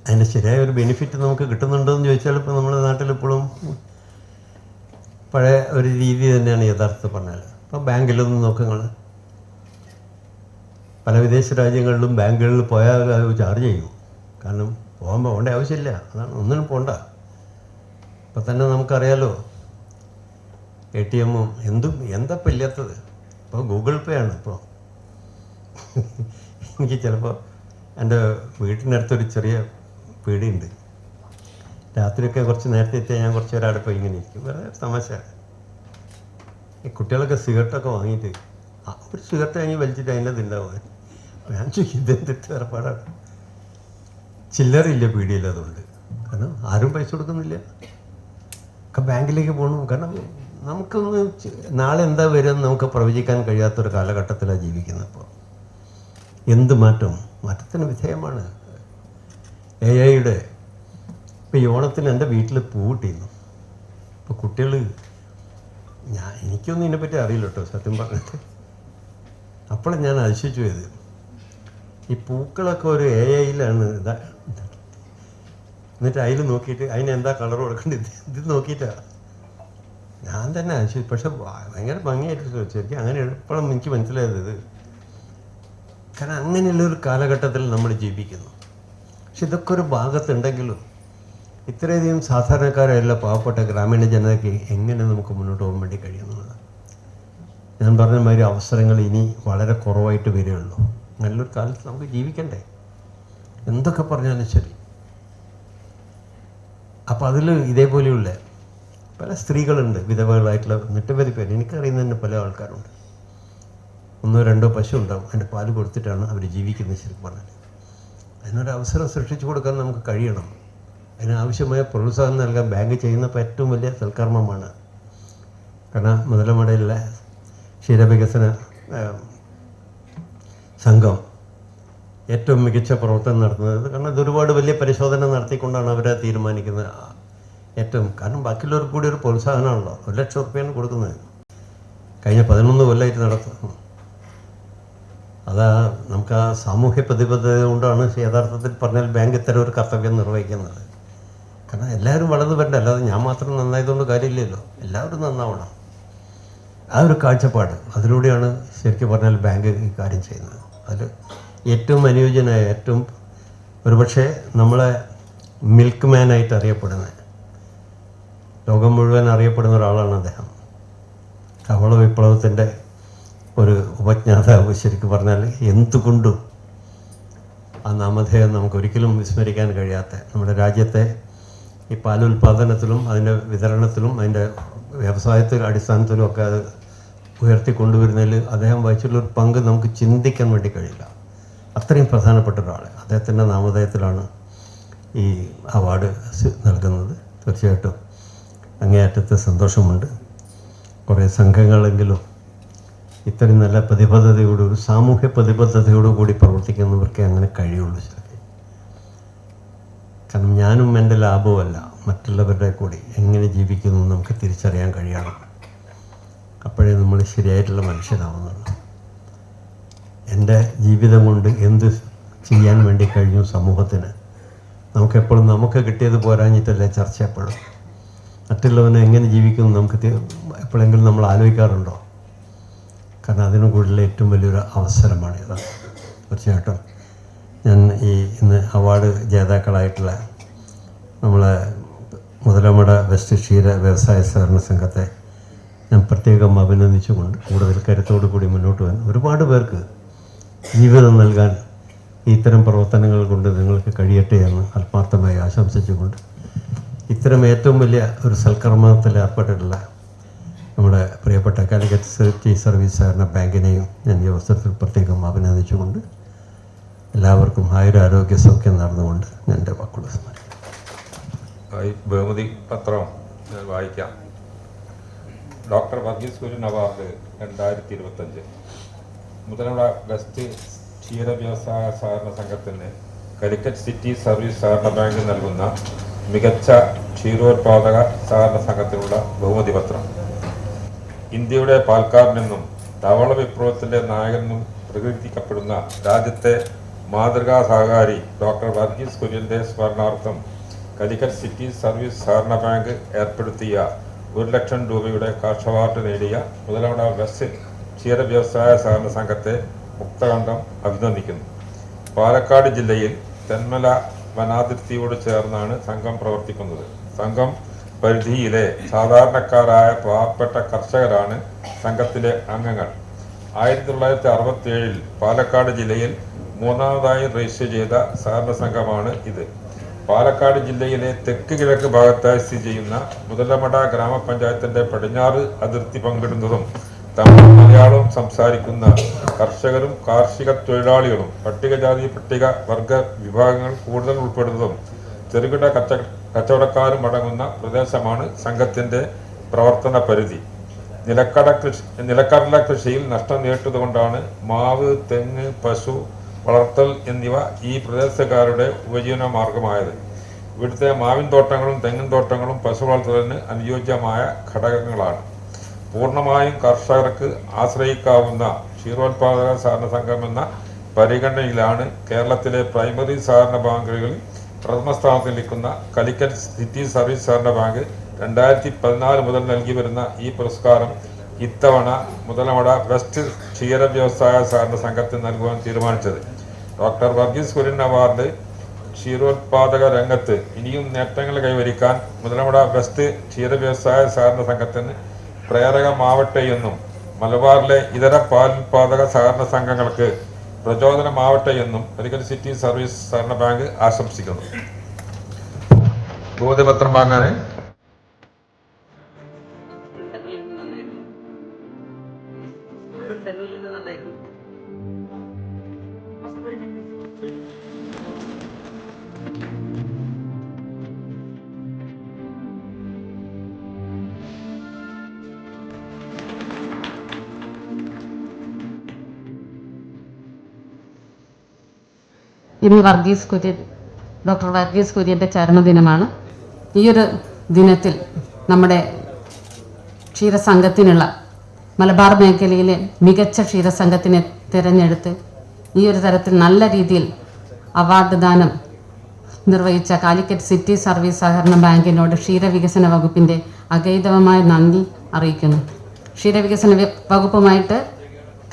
അതിൻ്റെ ശരിയായ ഒരു ബെനിഫിറ്റ് നമുക്ക് കിട്ടുന്നുണ്ടോ എന്ന് ചോദിച്ചാൽ ഇപ്പോൾ നമ്മുടെ നാട്ടിലിപ്പോഴും പഴയ ഒരു രീതി തന്നെയാണ് യഥാർത്ഥത്തിൽ പറഞ്ഞാൽ. ഇപ്പോൾ ബാങ്കിലൊന്നും നോക്കുക, പല വിദേശ രാജ്യങ്ങളിലും ബാങ്കുകളിൽ പോയാൽ അത് ചാർജ് ചെയ്യും. കാരണം പോകേണ്ട ആവശ്യമില്ല, അതാണ്, ഒന്നിനും പോകണ്ട. ഇപ്പം തന്നെ നമുക്കറിയാലോ ATM എന്തപ്പം ഇല്ലാത്തത്. ഇപ്പോൾ ഗൂഗിൾ പേ ആണ്. ഇപ്പോൾ എനിക്ക് ചിലപ്പോൾ എൻ്റെ വീട്ടിനടുത്തൊരു ചെറിയ പീടിയുണ്ട്. രാത്രിയൊക്കെ കുറച്ച് നേരത്തെ എത്തിയാൽ ഞാൻ കുറച്ച് നേരം അവിടെ പോയി ഇങ്ങനെ ഇരിക്കും. വേറെ തമാശ. ഈ കുട്ടികളൊക്കെ സിഗരറ്റൊക്കെ വാങ്ങിയിട്ട് ഒരു സിഗരറ്റ് വാങ്ങി വലിച്ചിട്ട് അതിൻ്റെ ഇതുണ്ടാവുക. ഞാൻ ചോദിക്കും ഇതെന്തിട്ട് ഏർപ്പാടാണ്. ചില്ലറില്ല പീടിയിൽ, അതുകൊണ്ട്. കാരണം ആരും പൈസ കൊടുക്കുന്നില്ല, ഒക്കെ ബാങ്കിലേക്ക് പോകണം. കാരണം നമുക്കൊന്ന് നാളെ എന്താ വരുമെന്ന് നമുക്ക് പ്രവചിക്കാൻ കഴിയാത്തൊരു കാലഘട്ടത്തിലാണ് ജീവിക്കുന്നത്. ഇപ്പോൾ എന്ത് മാറ്റത്തിന് വിധേയമാണ് AI-യുടെ. ഇപ്പോൾ ഈ ഓണത്തിന് എൻ്റെ വീട്ടിൽ പൂ കിട്ടിയിരുന്നു. ഇപ്പോൾ കുട്ടികൾ, എനിക്കൊന്നും ഇതിനെപ്പറ്റി അറിയില്ല കേട്ടോ സത്യം പറഞ്ഞിട്ട്. അപ്പോഴും ഞാൻ അതിശയിച്ചു പോയത്, ഈ പൂക്കളൊക്കെ ഒരു AI-യിലാണ് എന്നിട്ട് അതിൽ നോക്കിയിട്ട് അതിനെന്താ കളർ കൊടുക്കേണ്ടത് ഇത് നോക്കിയിട്ടാണ്. ഞാൻ തന്നെ അതിശയിച്ചു. പക്ഷെ ഭയങ്കര ഭംഗിയായിട്ട് ശരിക്കും അങ്ങനെയാണ് ഇപ്പോഴും എനിക്ക് മനസ്സിലായത് ഇത്. കാരണം അങ്ങനെയുള്ളൊരു കാലഘട്ടത്തിൽ നമ്മൾ ജീവിക്കുന്നു. പക്ഷെ ഇതൊക്കെ ഒരു ഭാഗത്തുണ്ടെങ്കിലും ഇത്രയധികം സാധാരണക്കാരായുള്ള പാവപ്പെട്ട ഗ്രാമീണ ജനതയ്ക്ക് എങ്ങനെ നമുക്ക് മുന്നോട്ട് പോകാൻ വേണ്ടി കഴിയുന്നതാണ്. ഞാൻ പറഞ്ഞ മാതിരി അവസരങ്ങൾ ഇനി വളരെ കുറവായിട്ട് വരികയുള്ളൂ. നല്ലൊരു കാലത്ത് നമുക്ക് ജീവിക്കണ്ടേ, എന്തൊക്കെ പറഞ്ഞാലും ശരി. അപ്പം അതിൽ ഇതേപോലെയുള്ള പല സ്ത്രീകളുണ്ട്, വിധവകളായിട്ടുള്ള നിരവധി പേര്. എനിക്കറിയുന്ന തന്നെ പല ആൾക്കാരുണ്ട്. 1-2 പശു ഉണ്ടാവും, അതിൻ്റെ പാല് കൊടുത്തിട്ടാണ് അവർ ജീവിക്കുന്നത്. ശരിക്കും പറഞ്ഞാൽ അതിനൊരവസരം സൃഷ്ടിച്ചു കൊടുക്കാൻ നമുക്ക് കഴിയണം. അതിനാവശ്യമായ പ്രോത്സാഹനം നൽകാൻ ബാങ്ക് ചെയ്യുന്നപ്പോൾ ഏറ്റവും വലിയ സൽക്കർമ്മമാണ്. കാരണം ഏറ്റവും മികച്ച പ്രവർത്തനം നടത്തുന്നത്. കാരണം ഇത് ഒരുപാട് വലിയ പരിശോധന നടത്തിക്കൊണ്ടാണ് അവരെ തീരുമാനിക്കുന്നത്. ഏറ്റവും കാരണം ബാക്കിയുള്ളവർക്ക് കൂടി ഒരു പ്രോത്സാഹനമാണല്ലോ. 1 ലക്ഷം റുപ്യാണ് കൊടുക്കുന്നത്. കഴിഞ്ഞ 11 കൊല്ലമായിട്ട് നടത്തും. അതാ നമുക്ക് ആ സാമൂഹ്യ പ്രതിബദ്ധത കൊണ്ടാണ് യഥാർത്ഥത്തിൽ പറഞ്ഞാൽ ബാങ്ക് ഇത്തരം ഒരു കർത്തവ്യം നിർവഹിക്കുന്നത്. കാരണം എല്ലാവരും വളർന്നു വരണ്ട, അല്ലാതെ ഞാൻ മാത്രം നന്നായതുകൊണ്ട് കാര്യമില്ലല്ലോ, എല്ലാവരും നന്നാവണം. ആ ഒരു കാഴ്ചപ്പാട്, അതിലൂടെയാണ് ശരിക്കും പറഞ്ഞാൽ ബാങ്ക് ഈ കാര്യം ചെയ്യുന്നത്. അതിൽ ഏറ്റവും അനുയോജ്യനായ, ഏറ്റവും ഒരുപക്ഷെ നമ്മളെ മിൽക്ക് മാനായിട്ട് അറിയപ്പെടുന്നത്, ലോകം മുഴുവൻ അറിയപ്പെടുന്ന ഒരാളാണ് അദ്ദേഹം. ധവള വിപ്ലവത്തിൻ്റെ ഒരു ഉപജ്ഞാതാവ്. ശരിക്കും പറഞ്ഞാൽ എന്തുകൊണ്ടും ആ നാമധേയം നമുക്കൊരിക്കലും വിസ്മരിക്കാൻ കഴിയാത്ത, നമ്മുടെ രാജ്യത്തെ ഈ പാലുൽപാദനത്തിലും അതിൻ്റെ വിതരണത്തിലും അതിൻ്റെ വ്യവസായത്തിൽ അടിസ്ഥാനത്തിലും ഒക്കെ അത് ഉയർത്തിക്കൊണ്ടുവരുന്നതിൽ അദ്ദേഹം വഹിച്ചുള്ളൊരു പങ്ക് നമുക്ക് ചിന്തിക്കാൻ വേണ്ടി കഴിയില്ല. അത്രയും പ്രധാനപ്പെട്ട ഒരാൾ. അദ്ദേഹത്തിൻ്റെ നാമധേയത്തിലാണ് ഈ അവാർഡ് നൽകുന്നത്. തീർച്ചയായിട്ടും അങ്ങേയറ്റത്തെ സന്തോഷമുണ്ട്. കുറേ സംഘങ്ങളെങ്കിലും ഇത്രയും നല്ല പ്രതിബദ്ധതയോട്, ഒരു സാമൂഹ്യ പ്രതിബദ്ധതയോടുകൂടി പ്രവർത്തിക്കുന്നവർക്ക് അങ്ങനെ കഴിയുള്ളൂ. ശരി, കാരണം ഞാനും എൻ്റെ ലാഭവുമല്ല, മറ്റുള്ളവരുടെ കൂടി എങ്ങനെ ജീവിക്കുന്നു നമുക്ക് തിരിച്ചറിയാൻ കഴിയണം. അപ്പോഴേ നമ്മൾ ശരിയായിട്ടുള്ള മനുഷ്യരാവുന്നുള്ളൂ. എൻ്റെ ജീവിതം കൊണ്ട് എന്ത് ചെയ്യാൻ വേണ്ടി കഴിഞ്ഞു സമൂഹത്തിന്, നമുക്കെപ്പോഴും നമുക്ക് കിട്ടിയത് പോരാഞ്ഞിട്ടല്ലേ ചർച്ച. എപ്പോഴും മറ്റുള്ളവനെ എങ്ങനെ ജീവിക്കുന്നു നമുക്ക് എപ്പോഴെങ്കിലും നമ്മൾ ആലോചിക്കാറുണ്ടോ? കാരണം അതിനു കൂടുതൽ ഏറ്റവും വലിയൊരു അവസരമാണിത്. തീർച്ചയായിട്ടും ഞാൻ ഇന്ന് അവാർഡ് ജേതാക്കളായിട്ടുള്ള നമ്മളെ മുതലമട വെസ്റ്റ് ക്ഷീര വ്യവസായ സഹകരണ സംഘത്തെ ഞാൻ പ്രത്യേകം അഭിനന്ദിച്ചുകൊണ്ട് കൂടുതൽ കരുത്തോടു കൂടി മുന്നോട്ട് വന്ന് ഒരുപാട് പേർക്ക് ജീവിതം നൽകാൻ ഇത്തരം പ്രവർത്തനങ്ങൾ കൊണ്ട് നിങ്ങൾക്ക് കഴിയട്ടെ എന്ന് ആത്മാർത്ഥമായി ആശംസിച്ചുകൊണ്ട് ഇത്തരം ഏറ്റവും വലിയ ഒരു സൽക്കർമ്മത്തിൽ ഏർപ്പെട്ടിട്ടുള്ള നമ്മുടെ പ്രിയപ്പെട്ട കാലിക്കറ്റ് സിറ്റി സർവീസ് സഹകരണ ബാങ്കിനെയും ഞാൻ ഈ അവസരത്തിൽ പ്രത്യേകം അഭിനന്ദിച്ചുകൊണ്ട് എല്ലാവർക്കും ആരോഗ്യ സൗഖ്യം നടന്നുകൊണ്ട് ഞാൻ എൻ്റെ വാക്കുകൾ സ്മരിക്കും. ബഹുമതി പത്രം ഞാൻ വായിക്കാം. Doctor Varghese Kurien award 2025 Muthalamada west ക്ഷീര വ്യവസായ സഹകരണ സംഘത്തിന് കാലിക്കറ്റ് സിറ്റി സർവീസ് സഹകരണ ബാങ്ക് നൽകുന്ന മികച്ച ക്ഷീരോത്പാദക സഹകരണ സംഘത്തിനുള്ള ബഹുമതി പത്രം. ഇന്ത്യയുടെ പാൽക്കാരനെന്നും ധവള വിപ്ലവത്തിൻ്റെ നായകനെന്നും പ്രകീർത്തിക്കപ്പെടുന്ന രാജ്യത്തെ മാതൃകാ സഹകാരി ഡോക്ടർ വർഗീസ് കുര്യൻ്റെ സ്മരണാർത്ഥം കാലിക്കറ്റ് സിറ്റി സർവീസ് സഹകരണ ബാങ്ക് ഏർപ്പെടുത്തിയ 1 ലക്ഷം രൂപയുടെ കാഷ് അവാർഡ് നേടിയ മുതലമട വെസ്റ്റ് ക്ഷീര വ്യവസായ സഹകരണ സംഘത്തെ മുക്തകണ്ഠം അഭിനന്ദിക്കുന്നു. പാലക്കാട് ജില്ലയിൽ തെന്മല വനാതിർത്തിയോട് ചേർന്നാണ് സംഘം പ്രവർത്തിക്കുന്നത്. സംഘം പരിധിയിലെ സാധാരണക്കാരായ പാവപ്പെട്ട കർഷകരാണ് സംഘത്തിലെ അംഗങ്ങൾ. 1967 പാലക്കാട് ജില്ലയിൽ 3ാമതായി രജിസ്റ്റർ ചെയ്ത സഹകരണ സംഘമാണ് ഇത്. പാലക്കാട് ജില്ലയിലെ തെക്ക് കിഴക്ക് ഭാഗത്തായി സ്ഥിതി ചെയ്യുന്ന മുതലമട ഗ്രാമപഞ്ചായത്തിന്റെ പടിഞ്ഞാറ് അതിർത്തി പങ്കിടുന്നതും തമിഴ് മലയാളവും സംസാരിക്കുന്ന കർഷകരും കാർഷിക തൊഴിലാളികളും പട്ടികജാതി പട്ടിക വർഗ വിഭാഗങ്ങൾ കൂടുതൽ ഉൾപ്പെടുന്നതും ചെറുകിട കച്ചവടക്കാരും അടങ്ങുന്ന പ്രദേശമാണ് സംഘത്തിന്റെ പ്രവർത്തന പരിധി. നിലക്കടല കൃഷിയിൽ നഷ്ടം നേരിട്ടതുകൊണ്ടാണ് മാവ്, തെങ്ങ്, പശു വളർത്തൽ എന്നിവ ഈ പ്രദേശക്കാരുടെ ഉപജീവന മാർഗമായത്. ഇവിടുത്തെ മാവിൻ തോട്ടങ്ങളും തെങ്ങിൻ തോട്ടങ്ങളും പശു വളർത്തലിന് അനുയോജ്യമായ ഘടകങ്ങളാണ്. പൂർണ്ണമായും കർഷകർക്ക് ആശ്രയിക്കാവുന്ന ക്ഷീരോത്പാദക സഹകരണ സംഘം എന്ന പരിഗണനയിലാണ് കേരളത്തിലെ പ്രൈമറി സഹകരണ ബാങ്കുകളിൽ പ്രഥമ സ്ഥാനത്ത് നിൽക്കുന്ന കാലിക്കറ്റ് സിറ്റി സർവീസ് സഹകരണ ബാങ്ക് 2014 മുതൽ നൽകി വരുന്ന ഈ പുരസ്കാരം ഇത്തവണ മുതലമട വെസ്റ്റ് ക്ഷീര വ്യവസായ സഹകരണ സംഘത്തിന് നൽകുവാൻ തീരുമാനിച്ചത്. ഡോക്ടർ വർഗീസ് കുര്യൻ അവാർഡ് ക്ഷീരോത്പാദക രംഗത്ത് ഇനിയും നേട്ടങ്ങൾ കൈവരിക്കാൻ മുതലമട വെസ്റ്റ് ക്ഷീര വ്യവസായ സഹകരണ സംഘത്തിന് പ്രേരകമാവട്ടെയെന്നും മലബാറിലെ ഇതര പാലുൽപാദക സഹകരണ സംഘങ്ങൾക്ക് പ്രചോദനമാവട്ടെയെന്നും കാലിക്കറ്റ് സിറ്റി സർവീസ് സഹകരണ ബാങ്ക് ആശംസിക്കുന്നു. ബോധ്യപത്രം വാങ്ങാൻ ഇന്ന് ഡോക്ടർ വർഗീസ് കുര്യൻ്റെ ചരമദിനമാണ്. ഈയൊരു ദിനത്തിൽ നമ്മുടെ ക്ഷീരസംഘത്തിനുള്ള മലബാർ മേഖലയിലെ മികച്ച ക്ഷീരസംഘത്തിനെ തിരഞ്ഞെടുത്ത് ഈ ഒരു തരത്തിൽ നല്ല രീതിയിൽ അവാർഡ് ദാനം നിർവഹിച്ച കാലിക്കറ്റ് സിറ്റി സർവീസ് സഹകരണ ബാങ്കിനോട് ക്ഷീരവികസന വകുപ്പിൻ്റെ അഗൈതവമായ നന്ദി അറിയിക്കുന്നു. ക്ഷീരവികസന വകുപ്പുമായിട്ട്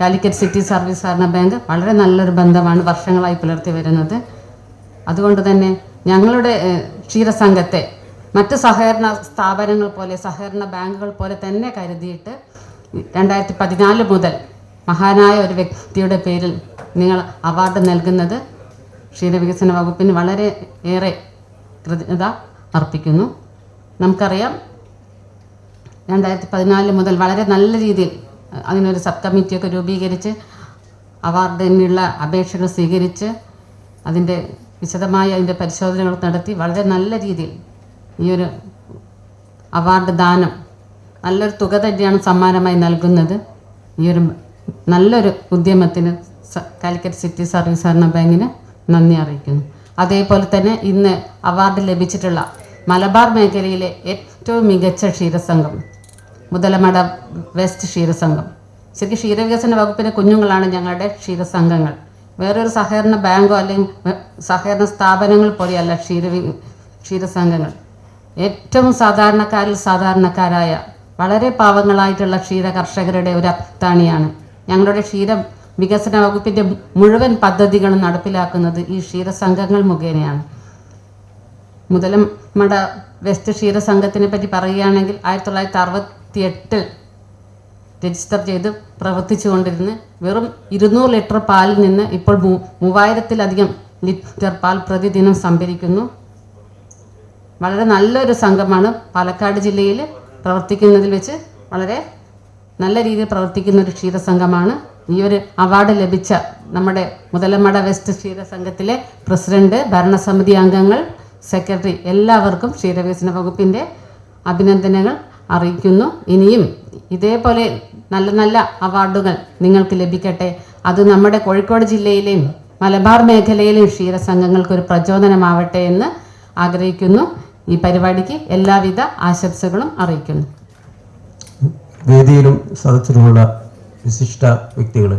കാലിക്കറ്റ് സിറ്റി സർവീസ് സഹകരണ ബാങ്ക് വളരെ നല്ലൊരു ബന്ധമാണ് വർഷങ്ങളായി പുലർത്തി വരുന്നത്. അതുകൊണ്ട് തന്നെ ഞങ്ങളുടെ ക്ഷീരസംഘത്തെ മറ്റ് സഹകരണ സ്ഥാപനങ്ങൾ പോലെ സഹകരണ ബാങ്കുകൾ പോലെ തന്നെ കരുതിയിട്ട് 2014 മുതൽ മഹാനായ ഒരു വ്യക്തിയുടെ പേരിൽ നിങ്ങൾ അവാർഡ് നൽകുന്നത് ക്ഷീരവികസന വകുപ്പിന് വളരെ ഏറെ കൃതജ്ഞത അർപ്പിക്കുന്നു. നമുക്കറിയാം 2014 മുതൽ വളരെ നല്ല രീതിയിൽ അതിനൊരു സബ് കമ്മിറ്റിയൊക്കെ രൂപീകരിച്ച് അവാർഡിനുള്ള അപേക്ഷകൾ സ്വീകരിച്ച് അതിൻ്റെ വിശദമായ അതിൻ്റെ പരിശോധനകൾ നടത്തി വളരെ നല്ല രീതിയിൽ ഈ ഒരു അവാർഡ് ദാനം നല്ലൊരു തുക തന്നെയാണ് സമ്മാനമായി നൽകുന്നത്. ഈ ഒരു നല്ലൊരു ഉദ്യമത്തിന് കാലിക്കറ്റ് സിറ്റി സർവീസ് സഹകരണ ബാങ്കിന് നന്ദി അറിയിക്കുന്നു. അതേപോലെ തന്നെ ഇന്ന് അവാർഡ് ലഭിച്ചിട്ടുള്ള മലബാർ മേഖലയിലെ ഏറ്റവും മികച്ച ക്ഷീരസംഘം മുതലമട വെസ്റ്റ് ക്ഷീരസംഘം. ശരിക്കും ക്ഷീരവികസന വകുപ്പിൻ്റെ കുഞ്ഞുങ്ങളാണ് ഞങ്ങളുടെ ക്ഷീരസംഘങ്ങൾ. വേറൊരു സഹകരണ ബാങ്കോ അല്ലെങ്കിൽ സഹകരണ സ്ഥാപനങ്ങൾ പോലെയല്ല ക്ഷീരസംഘങ്ങൾ. ഏറ്റവും സാധാരണക്കാരായ വളരെ പാവങ്ങളായിട്ടുള്ള ക്ഷീര കർഷകരുടെ ഒരു അത്താണിയാണ്. ഞങ്ങളുടെ ക്ഷീര വികസന വകുപ്പിൻ്റെ മുഴുവൻ പദ്ധതികളും നടപ്പിലാക്കുന്നത് ഈ ക്ഷീരസംഘങ്ങൾ മുഖേനയാണ്. മുതലമട വെസ്റ്റ് ക്ഷീരസംഘത്തിനെ പറ്റി പറയുകയാണെങ്കിൽ 1968 രജിസ്റ്റർ ചെയ്ത് പ്രവർത്തിച്ചു കൊണ്ടിരുന്ന് വെറും 200 ലിറ്റർ പാലിൽ നിന്ന് ഇപ്പോൾ 3000-ലധികം ലിറ്റർ പാൽ പ്രതിദിനം സംഭരിക്കുന്നു. വളരെ നല്ലൊരു സംഘമാണ്. പാലക്കാട് ജില്ലയിൽ പ്രവർത്തിക്കുന്നതിൽ വെച്ച് വളരെ നല്ല രീതിയിൽ പ്രവർത്തിക്കുന്ന ഒരു ക്ഷീരസംഘമാണ്. ഈ ഒരു അവാർഡ് ലഭിച്ച നമ്മുടെ മുതലമട വെസ്റ്റ് ക്ഷീരസംഘത്തിലെ പ്രസിഡന്റ്, ഭരണസമിതി അംഗങ്ങൾ, സെക്രട്ടറി എല്ലാവർക്കും ക്ഷീരവികസന വകുപ്പിൻ്റെ അഭിനന്ദനങ്ങൾ അറിയിക്കുന്നു. ഇനിയും ഇതേപോലെ നല്ല നല്ല അവാർഡുകൾ നിങ്ങൾക്ക് ലഭിക്കട്ടെ. അത് നമ്മുടെ കോഴിക്കോട് ജില്ലയിലെയും മലബാർ മേഖലയിലെയും ക്ഷീരസംഘങ്ങൾക്കൊരു പ്രചോദനമാവട്ടെ എന്ന് ആഗ്രഹിക്കുന്നു. ഈ പരിപാടിക്ക് എല്ലാവിധ ആശംസകളും അറിയിക്കുന്നു. വേദിയിലും സദസ്സിലുമുള്ള വിശിഷ്ട വ്യക്തികൾ,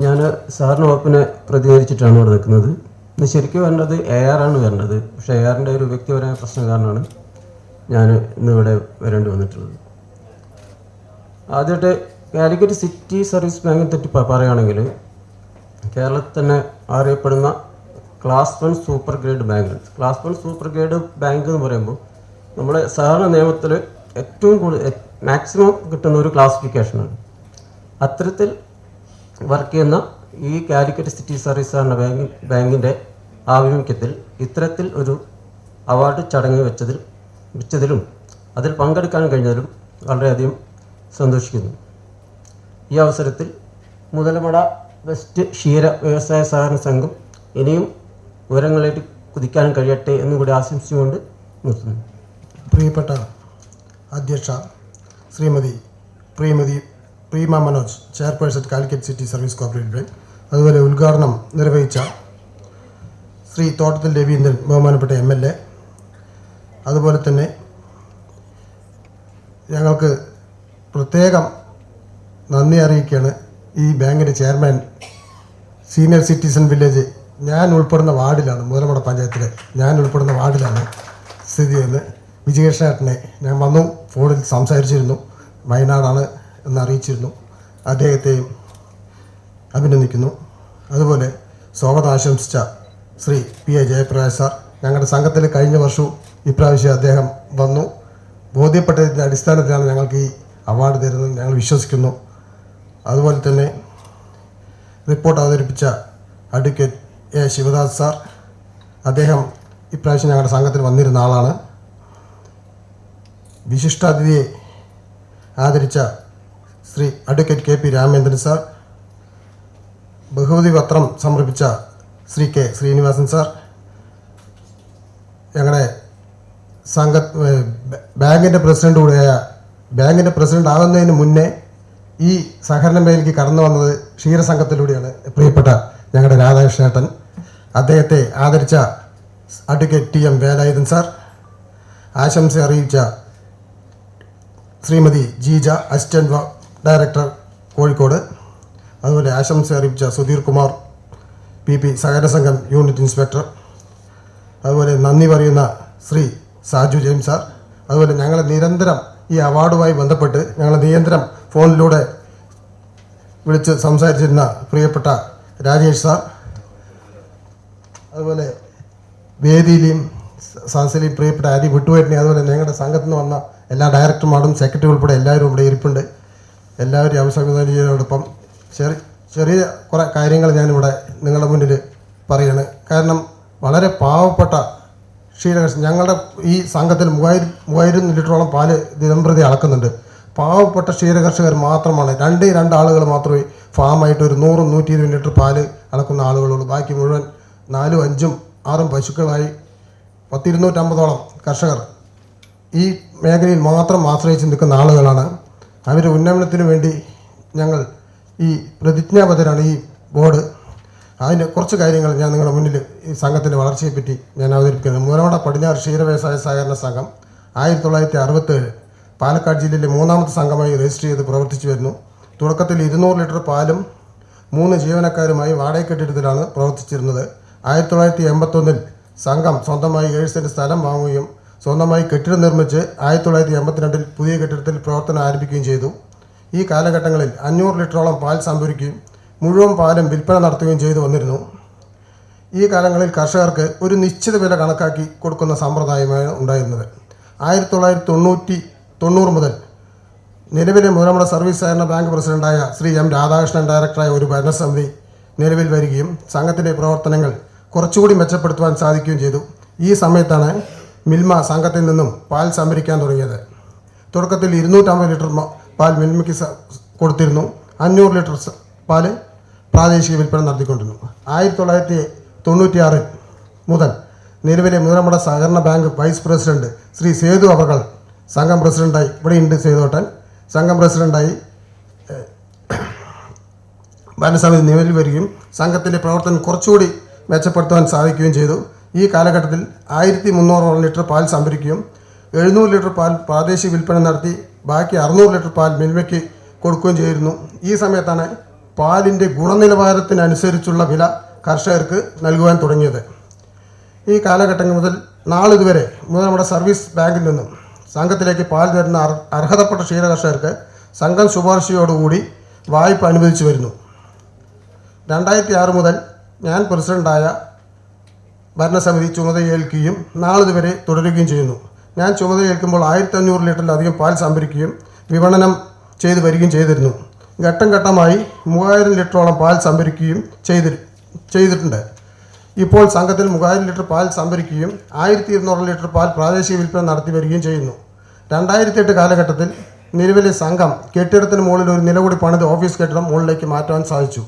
ഞാൻ സഹകരണ വകുപ്പിനെ പ്രതിനിധീകരിച്ചിട്ടാണ് ഇവിടെ നിൽക്കുന്നത്. ഇന്ന് ശരിക്കും വരേണ്ടത് AR ആണ് വരേണ്ടത്. പക്ഷേ ARൻ്റെ ഒരു വ്യക്തിപരമായ പ്രശ്നം കാരണമാണ് ഞാൻ ഇന്നിവിടെ വരേണ്ടി വന്നിട്ടുള്ളത്. ആദ്യമായിട്ട് കാലിക്കറ്റ് സിറ്റി സർവീസ് ബാങ്കിനെ പറ്റി പറയുകയാണെങ്കിൽ കേരളത്തിൽ തന്നെ അറിയപ്പെടുന്ന class 1 super grade bank. Class 1 super grade bank എന്ന് പറയുമ്പോൾ നമ്മുടെ സഹകരണ നിയമത്തിൽ ഏറ്റവും കൂടുതൽ മാക്സിമം കിട്ടുന്ന ഒരു ക്ലാസിഫിക്കേഷനാണ്. അത്തരത്തിൽ വർക്ക് ചെയ്യുന്ന ഈ കാലിക്കറ്റ് സിറ്റി സർവീസ് സഹകരണ ബാങ്കിൻ്റെ ആഭിമുഖ്യത്തിൽ ഇത്തരത്തിൽ ഒരു അവാർഡ് ചടങ്ങ് വെച്ചതിലും അതിൽ പങ്കെടുക്കാൻ കഴിഞ്ഞതിലും വളരെയധികം സന്തോഷിക്കുന്നു. ഈ അവസരത്തിൽ മുതലമട വെസ്റ്റ് ക്ഷീര വ്യവസായ സഹകരണ സംഘം ഇനിയും ഉയരങ്ങളിലേക്ക് കുതിക്കാൻ കഴിയട്ടെ എന്നുകൂടി ആശംസിച്ചുകൊണ്ട് നിർത്തുന്നു. പ്രിയപ്പെട്ട അധ്യക്ഷ Shrimati prima Manoj, chairperson Calicut city service corporative bank, അതുപോലെ ഉദ്ഘാടനം നിർവഹിച്ച ശ്രീ തോട്ടത്തിൽ രവീന്ദ്രൻ, ബഹുമാനപ്പെട്ട MLA, അതുപോലെ തന്നെ ഞങ്ങൾക്ക് പ്രത്യേകം നന്ദി അറിയിക്കുകയാണ് ഈ ബാങ്കിൻ്റെ ചെയർമാൻ, സീനിയർ സിറ്റിസൺ വില്ലേജ് ഞാൻ ഉൾപ്പെടുന്ന വാർഡിലാണ്, മുതലമട പഞ്ചായത്തിലെ ഞാൻ ഉൾപ്പെടുന്ന വാർഡിലാണ് സ്ഥിതി ചെയ്യുന്നത്. വിജയകൃഷ്ണേട്ടനെ ഞാൻ വന്നു, ഫോണിൽ സംസാരിച്ചിരുന്നു, വയനാടാണ് എന്ന് അറിയിച്ചിരുന്നു. അദ്ദേഹത്തെയും അഭിനന്ദിക്കുന്നു. അതുപോലെ സ്വാഗതം ആശംസിച്ച ശ്രീ PA ജയപ്രകാശ് സാർ, ഞങ്ങളുടെ സംഘത്തിൽ കഴിഞ്ഞ വർഷവും ഇപ്രാവശ്യം അദ്ദേഹം വന്നു. ബോധ്യപ്പെട്ടതിൻ്റെ അടിസ്ഥാനത്തിലാണ് ഞങ്ങൾക്ക് ഈ അവാർഡ് തരുന്നത് ഞങ്ങൾ വിശ്വസിക്കുന്നു. അതുപോലെ തന്നെ റിപ്പോർട്ട് അവതരിപ്പിച്ച അഡ്വക്കേറ്റ് A ശിവദാസ് സാർ, അദ്ദേഹം ഇപ്രാവശ്യം ഞങ്ങളുടെ സംഘത്തിൽ വന്നിരുന്ന ആളാണ്. വിശിഷ്ടാതിഥിയെ ആദരിച്ച Shri advocate KP Ramendran sir, ബഹുമതി പത്രം സമർപ്പിച്ച ശ്രീ K ശ്രീനിവാസൻ സാർ, ഞങ്ങളുടെ ബാങ്കിൻ്റെ പ്രസിഡന്റ് കൂടെയായ, ബാങ്കിൻ്റെ പ്രസിഡന്റ് ആകുന്നതിന് മുന്നേ ഈ സഹകരണ മേഖലയ്ക്ക് കടന്നു വന്നത് ക്ഷീരസംഘത്തിലൂടെയാണ് പ്രിയപ്പെട്ട ഞങ്ങളുടെ രാധാകൃഷ്ണേട്ടൻ, അദ്ദേഹത്തെ ആദരിച്ച advocate T M Velayudhan sir, ആശംസ അറിയിച്ച ശ്രീമതി ജീജ, അസിസ്റ്റൻറ്റ് ഡയറക്ടർ കോഴിക്കോട്, അതുപോലെ ആശംസ അറിയിച്ച സുധീർ കുമാർ PP സഹകരണ സംഘം യൂണിറ്റ് ഇൻസ്പെക്ടർ, അതുപോലെ നന്ദി പറയുന്ന ശ്രീ സാജു ജെയിംസ് സാർ, അതുപോലെ ഞങ്ങളെ നിരന്തരം ഈ അവാർഡുമായി ബന്ധപ്പെട്ട് ഞങ്ങളെ നിരന്തരം ഫോണിലൂടെ വിളിച്ച് സംസാരിച്ചിരുന്ന പ്രിയപ്പെട്ട രാജേഷ് സാർ, അതുപോലെ വേദിയിലെയും സാഹസിലെയും പ്രിയപ്പെട്ട ആരി വിട്ടുപോയിട്ടിനെ, അതുപോലെ ഞങ്ങളുടെ സംഘത്തിൽ നിന്ന് വന്ന എല്ലാ ഡയറക്ടർമാരും സെക്രട്ടറി ഉൾപ്പെടെ എല്ലാവരും ഇവിടെ ഇരിപ്പുണ്ട്. എല്ലാവരും അഭിസംബോധന ചെയ്യുന്നതോടൊപ്പം ചെറിയ കുറേ കാര്യങ്ങൾ ഞാനിവിടെ നിങ്ങളുടെ മുന്നിൽ പറയുകയാണ്. കാരണം വളരെ പാവപ്പെട്ട ക്ഷീരകർഷകർ, ഞങ്ങളുടെ ഈ സംഘത്തിൽ 3000 ലിറ്ററോളം പാല് ദിനംപ്രതി അളക്കുന്നുണ്ട്. പാവപ്പെട്ട ക്ഷീരകർഷകർ മാത്രമാണ്, 2 ആളുകൾ മാത്രമേ ഫാമായിട്ട് ഒരു 100-120 ലിറ്റർ പാല് അളക്കുന്ന ആളുകളുള്ളൂ. ബാക്കി മുഴുവൻ 4, 5, 6 പശുക്കളായി 10-250ഓളം കർഷകർ ഈ മേഖലയിൽ മാത്രം ആശ്രയിച്ച് നിൽക്കുന്ന ആളുകളാണ്. അവരുടെ ഉന്നമനത്തിന് വേണ്ടി ഞങ്ങൾ ഈ പ്രതിജ്ഞാബദ്ധരാണ് ഈ ബോർഡ്. അതിന് കുറച്ച് കാര്യങ്ങൾ ഞാൻ നിങ്ങളുടെ മുന്നിൽ ഈ സംഘത്തിൻ്റെ വളർച്ചയെപ്പറ്റി ഞാൻ അവതരിപ്പിക്കുന്നത്. മൂലമട പടിഞ്ഞാറ് ക്ഷീര വ്യവസായ സഹകരണ സംഘം 1967 പാലക്കാട് ജില്ലയിലെ 3ാമത്തെ സംഘമായി രജിസ്റ്റർ ചെയ്ത് പ്രവർത്തിച്ചു വരുന്നു. തുടക്കത്തിൽ 200 ലിറ്റർ പാലും 3 ജീവനക്കാരുമായി വാടക കെട്ടിടത്തിലാണ് പ്രവർത്തിച്ചിരുന്നത്. 1981 സംഘം സ്വന്തമായി 7 സെൻറ്റ് സ്ഥലം വാങ്ങുകയും സ്വന്തമായി കെട്ടിടം നിർമ്മിച്ച് 1982 പുതിയ കെട്ടിടത്തിൽ പ്രവർത്തനം ആരംഭിക്കുകയും ചെയ്തു. ഈ കാലഘട്ടങ്ങളിൽ 500 ലിറ്ററോളം പാൽ സംഭരിക്കുകയും മുഴുവൻ പാലും വിൽപ്പന നടത്തുകയും ചെയ്തു വന്നിരുന്നു. ഈ കാലങ്ങളിൽ കർഷകർക്ക് ഒരു നിശ്ചിത വില കണക്കാക്കി കൊടുക്കുന്ന സമ്പ്രദായമാണ് ഉണ്ടായിരുന്നത്. 1990 മുതൽ നിലവിലെ മൂലമട സർവീസ് സഹകരണ ബാങ്ക് പ്രസിഡന്റായ ശ്രീ M. രാധാകൃഷ്ണൻ ഡയറക്ടറായ ഒരു ഭരണസമിതി നിലവിൽ വരികയും സംഘത്തിൻ്റെ പ്രവർത്തനങ്ങൾ കുറച്ചുകൂടി മെച്ചപ്പെടുത്തുവാൻ സാധിക്കുകയും ചെയ്തു. ഈ സമയത്താണ് മിൽമ സംഘത്തിൽ നിന്നും പാൽ സംഭരിക്കാൻ തുടങ്ങിയത്. തുടക്കത്തിൽ 250 ലിറ്റർ പാൽ മിൽമയ്ക്ക് കൊടുത്തിരുന്നു. 500 ലിറ്റർ പാല് പ്രാദേശിക വിൽപ്പന നടത്തിക്കൊണ്ടിരുന്നു. 1996 മുതൽ നിലവിലെ മൂലമട സഹകരണ bank vice president Shri Sethu അവർകൾ സംഘം പ്രസിഡന്റായി, ഇവിടെയുണ്ട് സേതുവട്ടൻ, സംഘം പ്രസിഡന്റായി ഭരണസമിതി നിലവിൽ വരികയും സംഘത്തിൻ്റെ പ്രവർത്തനം കുറച്ചുകൂടി മെച്ചപ്പെടുത്തുവാൻ സാധിക്കുകയും ചെയ്തു. ഈ കാലഘട്ടത്തിൽ 1300 ലിറ്റർ പാൽ സംഭരിക്കുകയും 700 ലിറ്റർ പാൽ പ്രാദേശിക വിൽപ്പന നടത്തി ബാക്കി 600 ലിറ്റർ പാൽ മിൽമയ്ക്ക് കൊടുക്കുകയും ചെയ്തിരുന്നു. ഈ സമയത്താണ് പാലിൻ്റെ ഗുണനിലവാരത്തിനനുസരിച്ചുള്ള വില കർഷകർക്ക് നൽകുവാൻ തുടങ്ങിയത്. ഈ കാലഘട്ടങ്ങൾ മുതൽ നാളിതുവരെ നമ്മുടെ സർവീസ് ബാങ്കിൽ നിന്നും സംഘത്തിലേക്ക് പാൽ തരുന്ന അർഹതപ്പെട്ട ക്ഷീരകർഷകർക്ക് സംഘം ശുപാർശയോടുകൂടി വായ്പ അനുവദിച്ചു വരുന്നു. 2006 മുതൽ ഞാൻ പ്രസിഡൻ്റായ ഭരണസമിതി ചുമതലയേൽക്കുകയും നാളിതുവരെ തുടരുകയും ചെയ്യുന്നു. ഞാൻ ചുമതലയേൽക്കുമ്പോൾ 1500 ലിറ്ററിലധികം പാൽ സംഭരിക്കുകയും വിപണനം ചെയ്തു വരികയും ചെയ്തിരുന്നു. ഘട്ടം ഘട്ടമായി 3000 ലിറ്ററോളം പാൽ സംഭരിക്കുകയും ചെയ്തിട്ടുണ്ട്. ഇപ്പോൾ സംഘത്തിൽ 3000 ലിറ്റർ പാൽ സംഭരിക്കുകയും 1200 ലിറ്റർ പാൽ പ്രാദേശിക വിൽപ്പന നടത്തി വരികയും ചെയ്യുന്നു. 2008 കാലഘട്ടത്തിൽ നിലവിലെ സംഘം കെട്ടിടത്തിന് മുകളിൽ ഒരു നില കൂടി പണിത് ഓഫീസ് കെട്ടിടം മുകളിലേക്ക് മാറ്റാൻ സാധിച്ചു.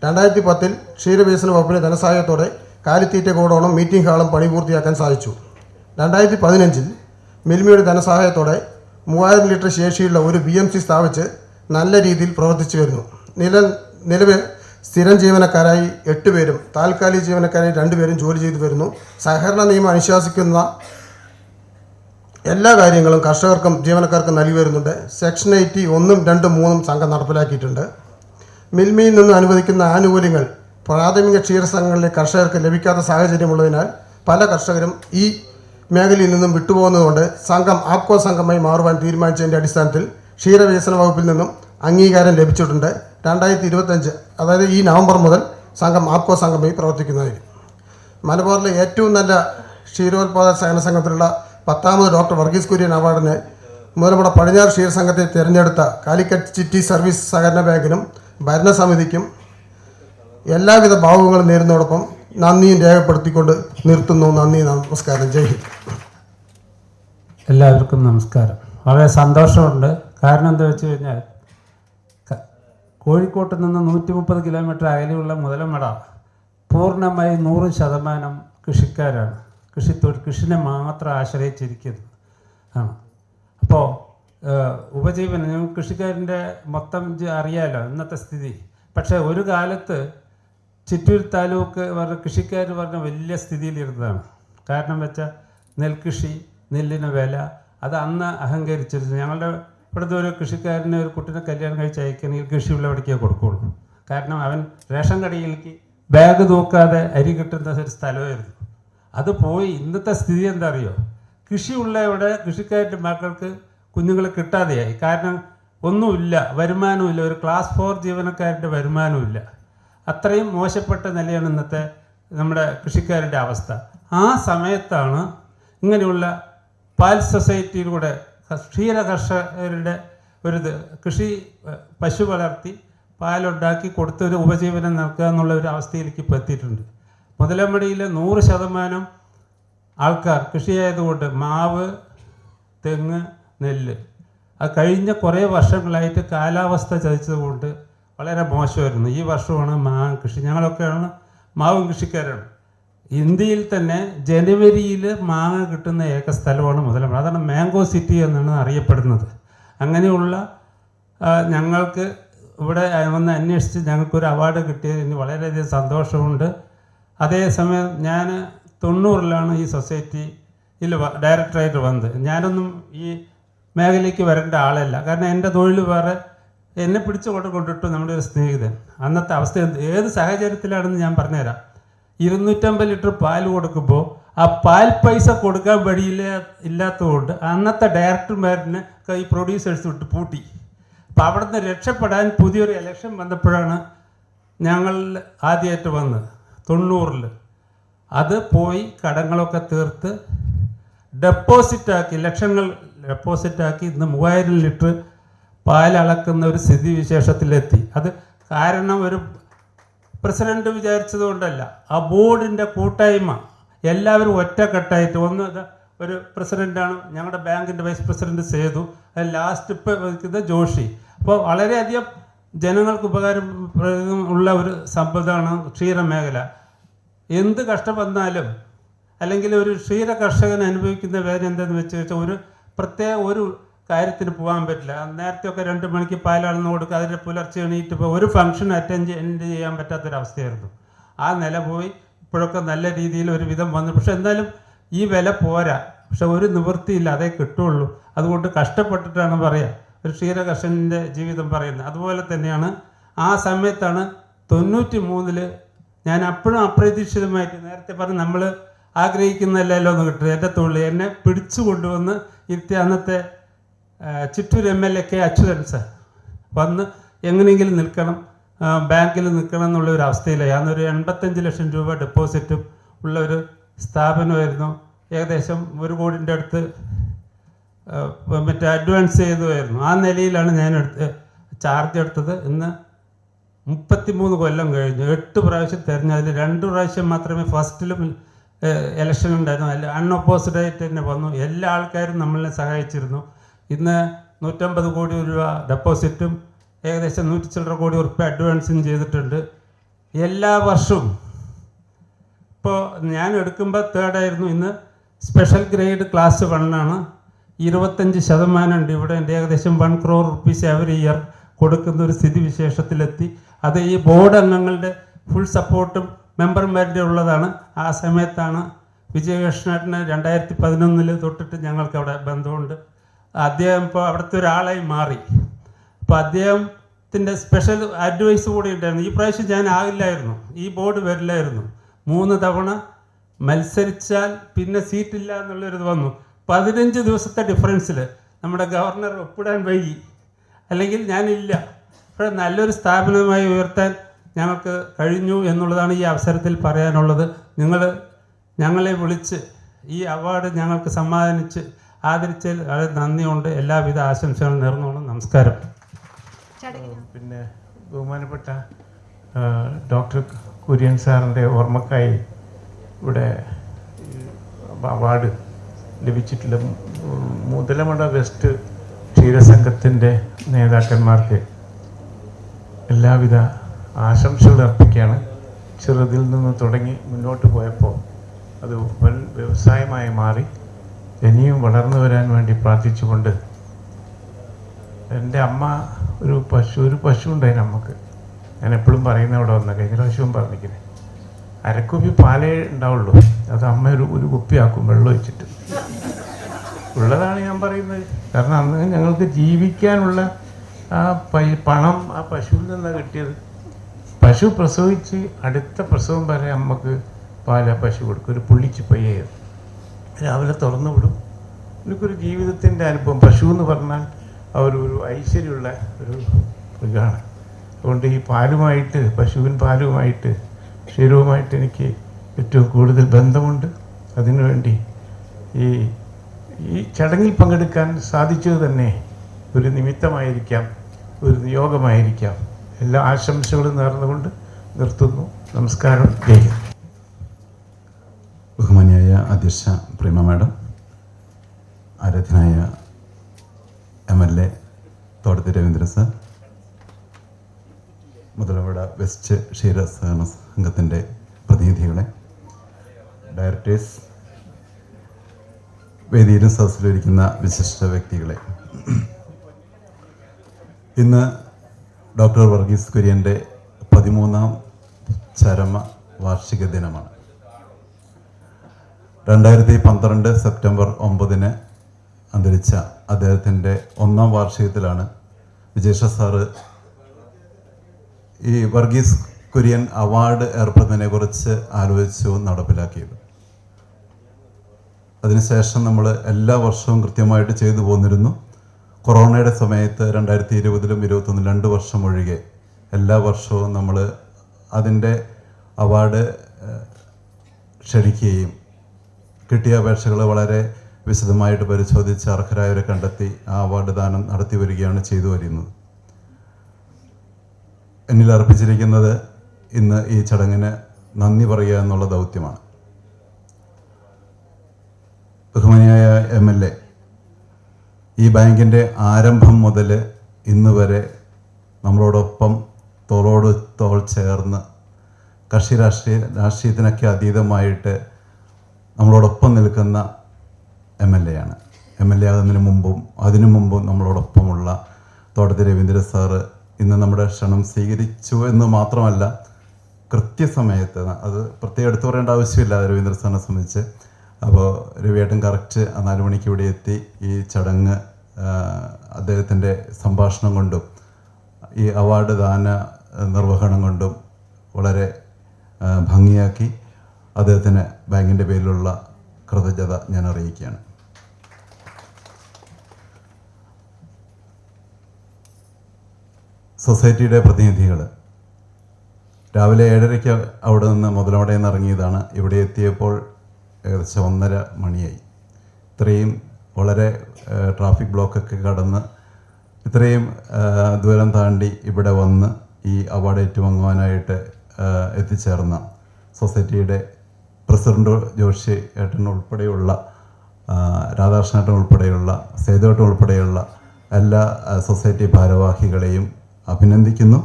2010 ക്ഷീരവികസന വകുപ്പിൻ്റെ ധനസഹായത്തോടെ കാലിത്തീറ്റ ഗോഡൌണും മീറ്റിംഗ് ഹാളും പണി പൂർത്തിയാക്കാൻ സാധിച്ചു. 2015 മിൽമയുടെ ധനസഹായത്തോടെ 3000 ലിറ്റർ ശേഷിയുള്ള ഒരു BMC സ്ഥാപിച്ച് നല്ല രീതിയിൽ പ്രവർത്തിച്ചു വരുന്നു. നിലവിൽ സ്ഥിരം ജീവനക്കാരായി 8 പേരും താൽക്കാലിക ജീവനക്കാരായി 2 പേരും ജോലി ചെയ്തു വരുന്നു. സഹകരണ നിയമം അനുശാസിക്കുന്ന എല്ലാ കാര്യങ്ങളും കർഷകർക്കും ജീവനക്കാർക്കും നൽകി വരുന്നുണ്ട്. സെക്ഷൻ 80 1, 2, 3 സംഘം നടപ്പിലാക്കിയിട്ടുണ്ട്. മിൽമയിൽ നിന്ന് അനുവദിക്കുന്ന ആനുകൂല്യങ്ങൾ പ്രാഥമിക ക്ഷീരസംഘങ്ങളിലെ കർഷകർക്ക് ലഭിക്കാത്ത സാഹചര്യമുള്ളതിനാൽ പല കർഷകരും ഈ മേഖലയിൽ നിന്നും വിട്ടുപോകുന്നതുകൊണ്ട് സംഘം ആപ്കോ സംഘമായി മാറുവാൻ തീരുമാനിച്ചതിൻ്റെ അടിസ്ഥാനത്തിൽ ക്ഷീരവികസന വകുപ്പിൽ നിന്നും അംഗീകാരം ലഭിച്ചിട്ടുണ്ട്. 2025 അതായത് ഈ നവംബർ മുതൽ സംഘം ആപ്കോ സംഘമായി പ്രവർത്തിക്കുന്നതായിരിക്കും. മലബാറിലെ ഏറ്റവും നല്ല ക്ഷീരോത്പാദക സഹകരണ സംഘത്തിലുള്ള 10ാമത് ഡോക്ടർ വർഗീസ് കുര്യൻ അവാർഡിന് മൂലമട പടിഞ്ഞാറ് ക്ഷീരസംഘത്തെ തിരഞ്ഞെടുത്ത കാലിക്കറ്റ് സിറ്റി സർവീസ് സഹകരണ ബാങ്കിനും ഭരണസമിതിക്കും എല്ലാവിധ ഭാവുകങ്ങളും നേരുന്നതോടൊപ്പം നന്ദിയും രേഖപ്പെടുത്തിക്കൊണ്ട് നിർത്തുന്നു. നന്ദി, നമസ്കാരം, ജയ് ഹിന്ദ്. എല്ലാവർക്കും നമസ്കാരം. വളരെ സന്തോഷമുണ്ട്. കാരണം എന്താ വെച്ച് കഴിഞ്ഞാൽ കോഴിക്കോട്ട് നിന്ന് 130 കിലോമീറ്റർ അകലെയുള്ള മുതലമട പൂർണ്ണമായി 100% കൃഷിക്കാരാണ്. കൃഷിനെ മാത്രം ആശ്രയിച്ചിരിക്കുന്നത് ആണ്. അപ്പോൾ ഉപജീവനം കൃഷിക്കാരൻ്റെ മൊത്തം അറിയാലോ ഇന്നത്തെ സ്ഥിതി. പക്ഷേ ഒരു കാലത്ത് ചിറ്റൂർ താലൂക്ക് പറഞ്ഞ കൃഷിക്കാർ പറഞ്ഞ വലിയ സ്ഥിതിയിലിരുന്നതാണ്. കാരണം വെച്ചാൽ നെൽകൃഷി, നെല്ലിന് വില, അത് അന്ന് അഹങ്കരിച്ചിരുന്നു. ഞങ്ങളുടെ ഇവിടുത്തെ ഒരു കൃഷിക്കാരനെ ഒരു കുട്ടീനെ കല്യാണം കഴിച്ച് അയക്കണമെങ്കിൽ കൃഷി വിളവെടുക്കേ കൊടുക്കുകയുള്ളൂ. കാരണം അവൻ റേഷൻ കടയിലേക്ക് ബാഗ് തൂക്കാതെ അരി കിട്ടുന്ന ഒരു സ്ഥലമായിരുന്നു. അത് പോയി ഇന്നത്തെ സ്ഥിതി എന്താ അറിയോ? കൃഷിയുള്ള ഇവിടെ കൃഷിക്കാരുടെ മക്കൾക്ക് കുഞ്ഞുങ്ങളെ കിട്ടാതെയായി. കാരണം ഒന്നുമില്ല, വരുമാനമില്ല, ഒരു ക്ലാസ് 4 ജീവനക്കാരുടെ വരുമാനമില്ല. അത്രയും മോശപ്പെട്ട നിലയാണ് ഇന്നത്തെ നമ്മുടെ കൃഷിക്കാരുടെ അവസ്ഥ. ആ സമയത്താണ് ഇങ്ങനെയുള്ള പാൽ സൊസൈറ്റിയിലൂടെ ക്ഷീര കർഷകരുടെ ഒരു കൃഷി പശു വളർത്തി പാലുണ്ടാക്കി കൊടുത്തൊരു ഉപജീവനം നടക്കുക എന്നുള്ള ഒരു അവസ്ഥയിലേക്ക് ഇപ്പോൾ എത്തിയിട്ടുണ്ട്. മുതലമടിയിൽ 100% ആൾക്കാർ കൃഷിയായതുകൊണ്ട് മാവ്, തെങ്ങ്, നെല്ല്. അത് കഴിഞ്ഞ കുറേ വർഷങ്ങളായിട്ട് കാലാവസ്ഥ ചതിച്ചതുകൊണ്ട് വളരെ മോശമായിരുന്നു. ഈ വർഷമാണ് മാങ്ങ കൃഷി. ഞങ്ങളൊക്കെയാണ് മാവും കൃഷിക്കാരാണ്. ഇന്ത്യയിൽ തന്നെ ജനുവരിയിൽ മാങ്ങ കിട്ടുന്ന ഏക സ്ഥലമാണ് മുതലമട. അതാണ് മാംഗോ സിറ്റി എന്നാണ് അറിയപ്പെടുന്നത്. അങ്ങനെയുള്ള ഞങ്ങൾക്ക് ഇവിടെ വന്ന് അന്വേഷിച്ച് ഞങ്ങൾക്കൊരു അവാർഡ് കിട്ടിയതിന് വളരെയധികം സന്തോഷമുണ്ട്. അതേസമയം ഞാൻ 90-ലാണ് ഈ സൊസൈറ്റിയിൽ ഡയറക്ടറായിട്ട് വന്നത്. ഞാനൊന്നും ഈ മേഖലയ്ക്ക് വരേണ്ട ആളല്ല. കാരണം എൻ്റെ തൊഴിൽ വേറെ. എന്നെ പിടിച്ചു കൊണ്ടിട്ടു നമ്മുടെ ഒരു സ്നേഹിതൻ. അന്നത്തെ അവസ്ഥ ഏത് സാഹചര്യത്തിലാണെന്ന് ഞാൻ പറഞ്ഞുതരാം. 250 ലിറ്റർ പാൽ കൊടുക്കുമ്പോൾ ആ പാൽ പൈസ കൊടുക്കാൻ ഇല്ലാത്തതുകൊണ്ട് അന്നത്തെ ഡയറക്ടർമാരിനെ ഈ പ്രൊഡ്യൂസേഴ്സ് വിട്ട് പൂട്ടി. അപ്പം അവിടെ നിന്ന് രക്ഷപ്പെടാൻ പുതിയൊരു ഇലക്ഷൻ വന്നപ്പോഴാണ് ഞങ്ങൾ ആദ്യമായിട്ട് വന്നത് 90-ൽ. അത് പോയി കടങ്ങളൊക്കെ തീർത്ത് ഡെപ്പോസിറ്റാക്കി, ലക്ഷങ്ങൾ ഡെപ്പോസിറ്റാക്കി ഇന്ന് 3000 ലിറ്റർ പാലളക്കുന്ന ഒരു സ്ഥിതിവിശേഷത്തിലെത്തി. അത് കാരണം ഒരു പ്രസിഡന്റ് വിചാരിച്ചതുകൊണ്ടല്ല, ആ ബോർഡിൻ്റെ കൂട്ടായ്മ എല്ലാവരും ഒറ്റക്കെട്ടായിട്ട് ഒരു പ്രസിഡൻ്റാണ് ഞങ്ങളുടെ ബാങ്കിൻ്റെ വൈസ് പ്രസിഡന്റ് സേതു, അത് ലാസ്റ്റ് ഇപ്പോൾ വഹിക്കുന്നത് ജോഷി. അപ്പോൾ വളരെയധികം ജനങ്ങൾക്ക് ഉപകാരം ഉള്ള ഒരു സമ്പത്താണ് ക്ഷീരമേഖല. എന്ത് കഷ്ടം വന്നാലും അല്ലെങ്കിൽ ഒരു ക്ഷീര കർഷകൻ അനുഭവിക്കുന്ന വേദന എന്താണെന്ന് വെച്ച് വെച്ചാൽ ഒരു പ്രത്യേക ഒരു കാര്യത്തിന് പോകാൻ പറ്റില്ല. നേരത്തെയൊക്കെ 2 മണിക്ക് പാലളന്ന് കൊടുക്കുക, അതിൻ്റെ പുലർച്ചെ എണീറ്റ് ഇപ്പോൾ ഒരു ഫംഗ്ഷൻ അറ്റൻഡ് ചെയ്യാൻ പറ്റാത്തൊരവസ്ഥയായിരുന്നു. ആ നില പോയി. ഇപ്പോഴൊക്കെ നല്ല രീതിയിൽ ഒരു വിധം വന്നു. പക്ഷെ എന്തായാലും ഈ വില പോരാ. പക്ഷെ ഒരു നിവൃത്തിയില്ല, അതേ കിട്ടുള്ളൂ. അതുകൊണ്ട് കഷ്ടപ്പെട്ടിട്ടാണ് പറയുക ഒരു ക്ഷീര കർഷകൻ്റെ ജീവിതം പറയുന്നത്. അതുപോലെ തന്നെയാണ് ആ സമയത്താണ് 93-ൽ ഞാൻ അപ്പോഴും അപ്രതീക്ഷിതമായിട്ട് നേരത്തെ പറഞ്ഞ് നമ്മൾ ആഗ്രഹിക്കുന്നതല്ലല്ലോ എന്ന് കിട്ടും. എൻ്റെ തൊഴിൽ എന്നെ പിടിച്ചു കൊണ്ടുവന്ന് ഇരുത്തി അന്നത്തെ ചിറ്റൂർ MLA അച്യുതൻ സാർ വന്ന് എങ്ങനെയെങ്കിലും നിൽക്കണം, ബാങ്കിൽ നിൽക്കണം എന്നുള്ള ഒരു അവസ്ഥയിലായി. അന്നൊരു 85 ലക്ഷം രൂപ ഡെപ്പോസിറ്റും ഉള്ള ഒരു സ്ഥാപനമായിരുന്നു. ഏകദേശം 1 കോടിൻ്റെ അടുത്ത് അഡ്വാൻസ് ചെയ്തുമായിരുന്നു. ആ നിലയിലാണ് ഞാൻ ചാർജ് എടുത്തത്. ഇന്ന് 33 കൊല്ലം കഴിഞ്ഞു. 8 പ്രാവശ്യം തിരഞ്ഞതിൽ 2 പ്രാവശ്യം മാത്രമേ ഫസ്റ്റിലും ഇലക്ഷൻ ഉണ്ടായിരുന്നു. അതിൽ അൺഒപ്പോസിഡായിട്ട് തന്നെ വന്നു. എല്ലാ ആൾക്കാരും നമ്മളെ സഹായിച്ചിരുന്നു. ഇന്ന് 150 കോടി രൂപ ഡെപ്പോസിറ്റും ഏകദേശം 100 ചില്ലറ കോടി ഉറുപ്പ് അഡ്വാൻസും ചെയ്തിട്ടുണ്ട്. എല്ലാ വർഷവും ഇപ്പോൾ ഞാൻ എടുക്കുമ്പോൾ 3rd ആയിരുന്നു. ഇന്ന് സ്പെഷ്യൽ ഗ്രേഡ് ക്ലാസ് 1 25% ഉണ്ട്. ഇവിടെ ഏകദേശം 1 crore rupees എവറി ഇയർ കൊടുക്കുന്ന ഒരു സ്ഥിതി വിശേഷത്തിലെത്തി. അത് ഈ ബോർഡ് അംഗങ്ങളുടെ ഫുൾ സപ്പോർട്ടും മെമ്പർമാരുടെ ഉള്ളതാണ്. ആ സമയത്താണ് വിജയകൃഷ്ണേട്ടന് 2011 തൊട്ടിട്ട് ഞങ്ങൾക്ക് അവിടെ ബന്ധമുണ്ട്. അദ്ദേഹം ഇപ്പോൾ അവിടുത്തെ ഒരാളായി മാറി. അപ്പോൾ അദ്ദേഹത്തിൻ്റെ സ്പെഷ്യൽ അഡ്വൈസ് കൂടി ഉണ്ടായിരുന്നു. ഈ പ്രാവശ്യം ഞാൻ ആകില്ലായിരുന്നു, ഈ ബോർഡ് വരില്ലായിരുന്നു. 3 തവണ മത്സരിച്ചാൽ പിന്നെ സീറ്റില്ല എന്നുള്ളൊരിത് വന്നു. 15 ദിവസത്തെ ഡിഫറൻസിൽ നമ്മുടെ ഗവർണർ ഒപ്പിടാൻ വൈകി, അല്ലെങ്കിൽ ഞാനില്ല. പക്ഷേ നല്ലൊരു സ്ഥാപനമായി ഉയർത്താൻ ഞങ്ങൾക്ക് കഴിഞ്ഞു എന്നുള്ളതാണ് ഈ അവസരത്തിൽ പറയാനുള്ളത്. ഞങ്ങളെ വിളിച്ച് ഈ അവാർഡ് ഞങ്ങൾക്ക് സമ്മാനിച്ച് ആദരിച്ചതിൽ വളരെ നന്ദിയുണ്ട്. എല്ലാവിധ ആശംസകളും നേർന്നുകൊണ്ട് നമസ്കാരം. പിന്നെ ബഹുമാനപ്പെട്ട ഡോക്ടർ കുര്യൻ സാറിൻ്റെ ഓർമ്മക്കായി ഇവിടെ അവാർഡ് ലഭിച്ചിട്ടുള്ള മുതലമട വെസ്റ്റ് ക്ഷീരസംഘത്തിൻ്റെ നേതാക്കന്മാർക്ക് എല്ലാവിധ ആശംസകൾ അർപ്പിക്കുകയാണ്. ചെറുതിൽ നിന്ന് തുടങ്ങി മുന്നോട്ട് പോയപ്പോൾ അത് വൻ വ്യവസായമായി മാറി ഇനിയും വളർന്നു വരാൻ വേണ്ടി പ്രാർത്ഥിച്ചുകൊണ്ട് എൻ്റെ അമ്മ ഒരു പശു ഉണ്ടായിരുന്നു. നമുക്ക് ഞാൻ എപ്പോഴും പറയുന്ന അവിടെ വന്ന കഴിഞ്ഞ പ്രാവശ്യവും പറഞ്ഞിരിക്കുന്നത്, അരക്കുപ്പി പാലേ ഉണ്ടാവുള്ളൂ, അത് അമ്മ ഒരു കുപ്പിയാക്കും വെള്ളം ഒഴിച്ചിട്ട്. ഉള്ളതാണ് ഞാൻ പറയുന്നത്. കാരണം അന്ന് ഞങ്ങൾക്ക് ജീവിക്കാനുള്ള ആ പണം ആ പശുവിൽ നിന്നാണ് കിട്ടിയത്. പശു പ്രസവിച്ച് അടുത്ത പ്രസവം വരെ അമ്മക്ക് പാല പശു കൊടുക്കും. ഒരു പുള്ളിച്ച് പയ്യത് രാവിലെ തുറന്നു വിടും. എനിക്കൊരു ജീവിതത്തിൻ്റെ അനുഭവം. പശു എന്ന് പറഞ്ഞാൽ ഒരു ഐശ്വര്യമുള്ള ഒരു മൃഗമാണ്. അതുകൊണ്ട് ഈ പാലുമായിട്ട്, പശുവിൻ പാലുമായിട്ട്, ക്ഷീരവുമായിട്ട് എനിക്ക് ഏറ്റവും കൂടുതൽ ബന്ധമുണ്ട്. അതിനുവേണ്ടി ഈ ചടങ്ങിൽ പങ്കെടുക്കാൻ സാധിച്ചത് തന്നെ ഒരു നിമിത്തമായിരിക്കാം, ഒരു നിയോഗമായിരിക്കാം. എല്ലാ ആശംസകളും നേർന്നുകൊണ്ട് നിർത്തുന്നു. നമസ്കാരം. ജയ് ഹിന്ദ്. ബഹുമാനിയായ അധ്യക്ഷ പ്രീമ മാഡം, ആരാധ്യനായ MLA Thottathil Raveendran sir, Muthalamada west ക്ഷീര സഹകരണ സംഘത്തിൻ്റെ പ്രതിനിധികളെ, ഡയറക്ടേഴ്സ്, വേദിയിലും സദസ്സിലിരിക്കുന്ന വിശിഷ്ട വ്യക്തികളെ, ഇന്ന് ഡോക്ടർ വർഗീസ് കുര്യൻ്റെ 13ാം ചരമ വാർഷിക ദിനമാണ്. 2012 സെപ്റ്റംബർ 9 അന്തരിച്ച അദ്ദേഹത്തിൻ്റെ 1ാം വാർഷികത്തിലാണ് വിജേഷ സാറ് ഈ വർഗീസ് കുര്യൻ അവാർഡ് ഏർപ്പെടുന്നതിനെക്കുറിച്ച് ആലോചിച്ചു നടപ്പിലാക്കിയത്. അതിനുശേഷം നമ്മൾ എല്ലാ വർഷവും കൃത്യമായിട്ട് ചെയ്തു പോന്നിരുന്നു. കൊറോണയുടെ സമയത്ത് 2020-ലും 2021-ലും 2 വർഷം ഒഴികെ എല്ലാ വർഷവും നമ്മൾ അതിൻ്റെ അവാർഡ് ക്ഷണിക്കുകയും കിട്ടിയ അപേക്ഷകൾ വളരെ വിശദമായിട്ട് പരിശോധിച്ച് അർഹരായവരെ കണ്ടെത്തി ആ അവാർഡ് ദാനം നടത്തി വരികയാണ് ചെയ്തു വരുന്നത്. എന്നിൽ അർപ്പിച്ചിരിക്കുന്നത് ഇന്ന് ഈ ചടങ്ങിന് നന്ദി പറയുക എന്നുള്ള ദൗത്യമാണ്. ബഹുമാനിയായ MLA, ഈ ബാങ്കിൻ്റെ ആരംഭം മുതൽ ഇന്ന് വരെ നമ്മളോടൊപ്പം തോളോട് തോൾ ചേർന്ന് കക്ഷി രാഷ്ട്രീയത്തിനൊക്കെ അതീതമായിട്ട് നമ്മളോടൊപ്പം നിൽക്കുന്ന MLA ആണ്. MLA ആകുന്നതിന് മുമ്പും അതിനു മുമ്പും നമ്മളോടൊപ്പമുള്ള തോട്ടത്തിൽ രവീന്ദ്രൻ സാറ് ഇന്ന് നമ്മുടെ ക്ഷണം സ്വീകരിച്ചു എന്ന് മാത്രമല്ല, കൃത്യസമയത്ത്, അത് പ്രത്യേകം എടുത്തു പറയേണ്ട ആവശ്യമില്ല രവീന്ദ്രൻ സാറിനെ സംബന്ധിച്ച്. അപ്പോൾ രവിയേട്ടൻ കറക്റ്റ് 4 മണിക്ക് ഇവിടെ എത്തി ഈ ചടങ്ങ് അദ്ദേഹത്തിൻ്റെ സംഭാഷണം കൊണ്ടും ഈ അവാർഡ് ദാന നിർവഹണം കൊണ്ടും വളരെ ഭംഗിയാക്കി. അദ്ദേഹത്തിന് ബാങ്കിൻ്റെ പേരിലുള്ള കൃതജ്ഞത ഞാൻ അറിയിക്കുകയാണ്. സൊസൈറ്റിയുടെ പ്രതിനിധികൾ രാവിലെ 7:30 അവിടെ നിന്ന് മുതലമടയിൽ നിന്ന് ഇറങ്ങിയതാണ്. ഇവിടെ എത്തിയപ്പോൾ ഏകദേശം 1:30 മണിയായി. ഇത്രയും വളരെ ട്രാഫിക് ബ്ലോക്കൊക്കെ കടന്ന് ഇത്രയും ദൂരം താണ്ടി ഇവിടെ വന്ന് ഈ അവാർഡ് ഏറ്റുവാങ്ങുവാനായിട്ട് എത്തിച്ചേർന്ന സൊസൈറ്റിയുടെ പ്രസിഡന്റ് ജോഷി ഏട്ടൻ ഉൾപ്പെടെയുള്ള, രാധാകൃഷ്ണേട്ടൻ ഉൾപ്പെടെയുള്ള, സേതുവേട്ടൻ ഉൾപ്പെടെയുള്ള എല്ലാ സൊസൈറ്റി ഭാരവാഹികളെയും അഭിനന്ദിക്കുന്നു.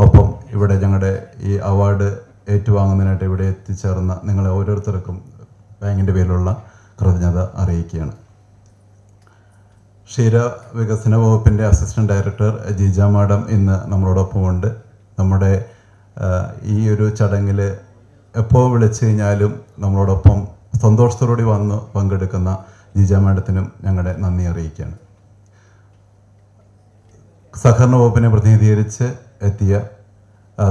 ഒപ്പം ഇവിടെ ഞങ്ങളുടെ ഈ അവാർഡ് ഏറ്റുവാങ്ങുന്നതിനായിട്ട് ഇവിടെ എത്തിച്ചേർന്ന നിങ്ങളെ ഓരോരുത്തർക്കും ബാങ്കിൻ്റെ പേരിലുള്ള കൃതജ്ഞത അറിയിക്കുകയാണ്. ക്ഷീരവികസന വകുപ്പിൻ്റെ അസിസ്റ്റൻറ്റ് ഡയറക്ടർ ജീജ മാഡം ഇന്ന് നമ്മളോടൊപ്പമുണ്ട്. നമ്മുടെ ഈ ഒരു ചടങ്ങിൽ എപ്പോൾ വിളിച്ചു കഴിഞ്ഞാലും നമ്മളോടൊപ്പം സന്തോഷത്തോടുകൂടി വന്ന് പങ്കെടുക്കുന്ന ജീജ മാഡത്തിനും ഞങ്ങളുടെ നന്ദി അറിയിക്കുകയാണ്. സഹകരണ വകുപ്പിനെ പ്രതിനിധീകരിച്ച് എത്തിയ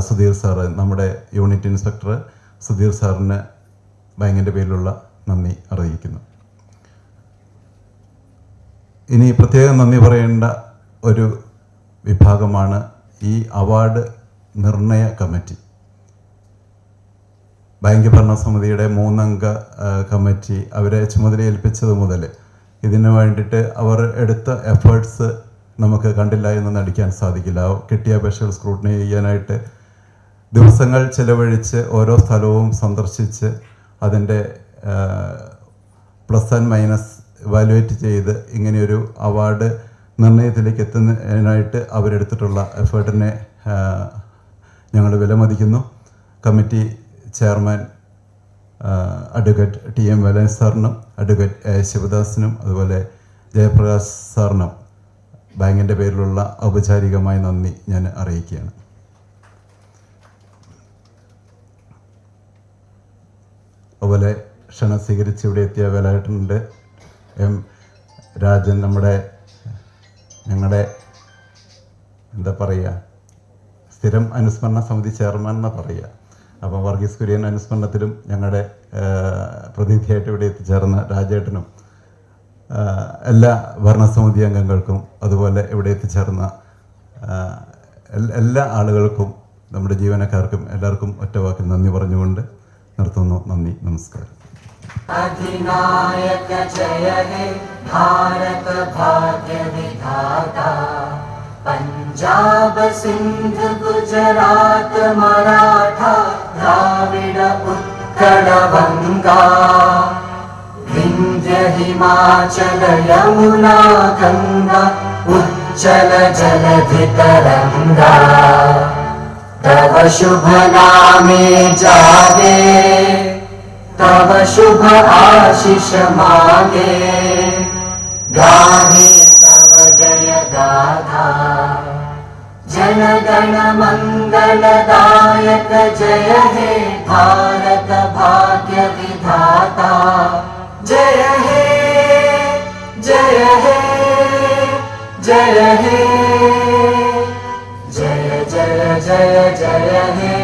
സുധീർ സാറ്, നമ്മുടെ യൂണിറ്റ് ഇൻസ്പെക്ടർ സുധീർ സാറിന് ബാങ്കിൻ്റെ പേരിലുള്ള നന്ദി അറിയിക്കുന്നു. ഇനി പ്രത്യേകം നന്ദി പറയേണ്ട ഒരു വിഭാഗമാണ് ഈ അവാർഡ് നിർണയ കമ്മിറ്റി. ബാങ്ക് ഭരണസമിതിയുടെ 3 അംഗ കമ്മിറ്റി അവരെ ചുമതലയേൽപ്പിച്ചത് മുതൽ ഇതിനു വേണ്ടിയിട്ട് അവർ എടുത്ത എഫേർട്സ് നമുക്ക് കണ്ടില്ല എന്ന് നടിക്കാൻ സാധിക്കില്ല. കിട്ടിയ അപേക്ഷകൾ സ്ക്രൂട്ടിനി ചെയ്യാനായിട്ട് ദിവസങ്ങൾ ചെലവഴിച്ച് ഓരോ സ്ഥലവും സന്ദർശിച്ച് അതിൻ്റെ പ്ലസ് ആൻഡ് മൈനസ് ഇവാലുവേറ്റ് ചെയ്ത് ഇങ്ങനെയൊരു അവാർഡ് നിർണയത്തിലേക്ക് എത്തുന്നതിനായിട്ട് അവരെടുത്തിട്ടുള്ള എഫേർട്ടിനെ ഞങ്ങൾ വിലമതിക്കുന്നു. കമ്മിറ്റി ചെയർമാൻ അഡ്വക്കേറ്റ് TM വേലൻ സാറിനും അഡ്വക്കേറ്റ് A ശിവദാസിനും അതുപോലെ ജയപ്രകാശ് സാറിനും ബാങ്കിൻ്റെ പേരിലുള്ള ഔപചാരികമായ നന്ദി ഞാൻ അറിയിക്കുകയാണ്. അതുപോലെ ക്ഷണം സ്വീകരിച്ച് ഇവിടെ എത്തിയ വേലായിട്ടുണ്ട്, എം രാജൻ, ഞങ്ങളുടെ എന്താ പറയുക, സ്ഥിരം അനുസ്മരണ സമിതി ചെയർമാൻ എന്നാ പറയുക. അപ്പം വർഗീസ് കുര്യൻ അനുസ്മരണത്തിലും ഞങ്ങളുടെ പ്രതിനിധിയായിട്ട് ഇവിടെ എത്തിച്ചേർന്ന രാജേട്ടനും എല്ലാ ഭരണസമിതി അംഗങ്ങൾക്കും അതുപോലെ ഇവിടെ എത്തിച്ചേർന്ന എല്ലാ ആളുകൾക്കും നമ്മുടെ ജീവനക്കാർക്കും എല്ലാവർക്കും ഒറ്റവാക്കിൽ നന്ദി പറഞ്ഞുകൊണ്ട് നിർത്തുന്നു. നന്ദി, നമസ്കാരം. अधिनायक जय हे भारत भाग्य विधाता, पंजाब सिंध गुजरात मराठा द्राविड उत्कल बंगा, विंध्य हिमाचल यमुना गंगा उच्चल जलधि तरंगा, तव शुभ नामे जागे तव शुभ आशीष मांगे, गाहे तव जय गाथा, जन गण मंगलदायक जय हे भारत भाग्य विधाता, जय हे जय हे जय हे जय जय जय जय हे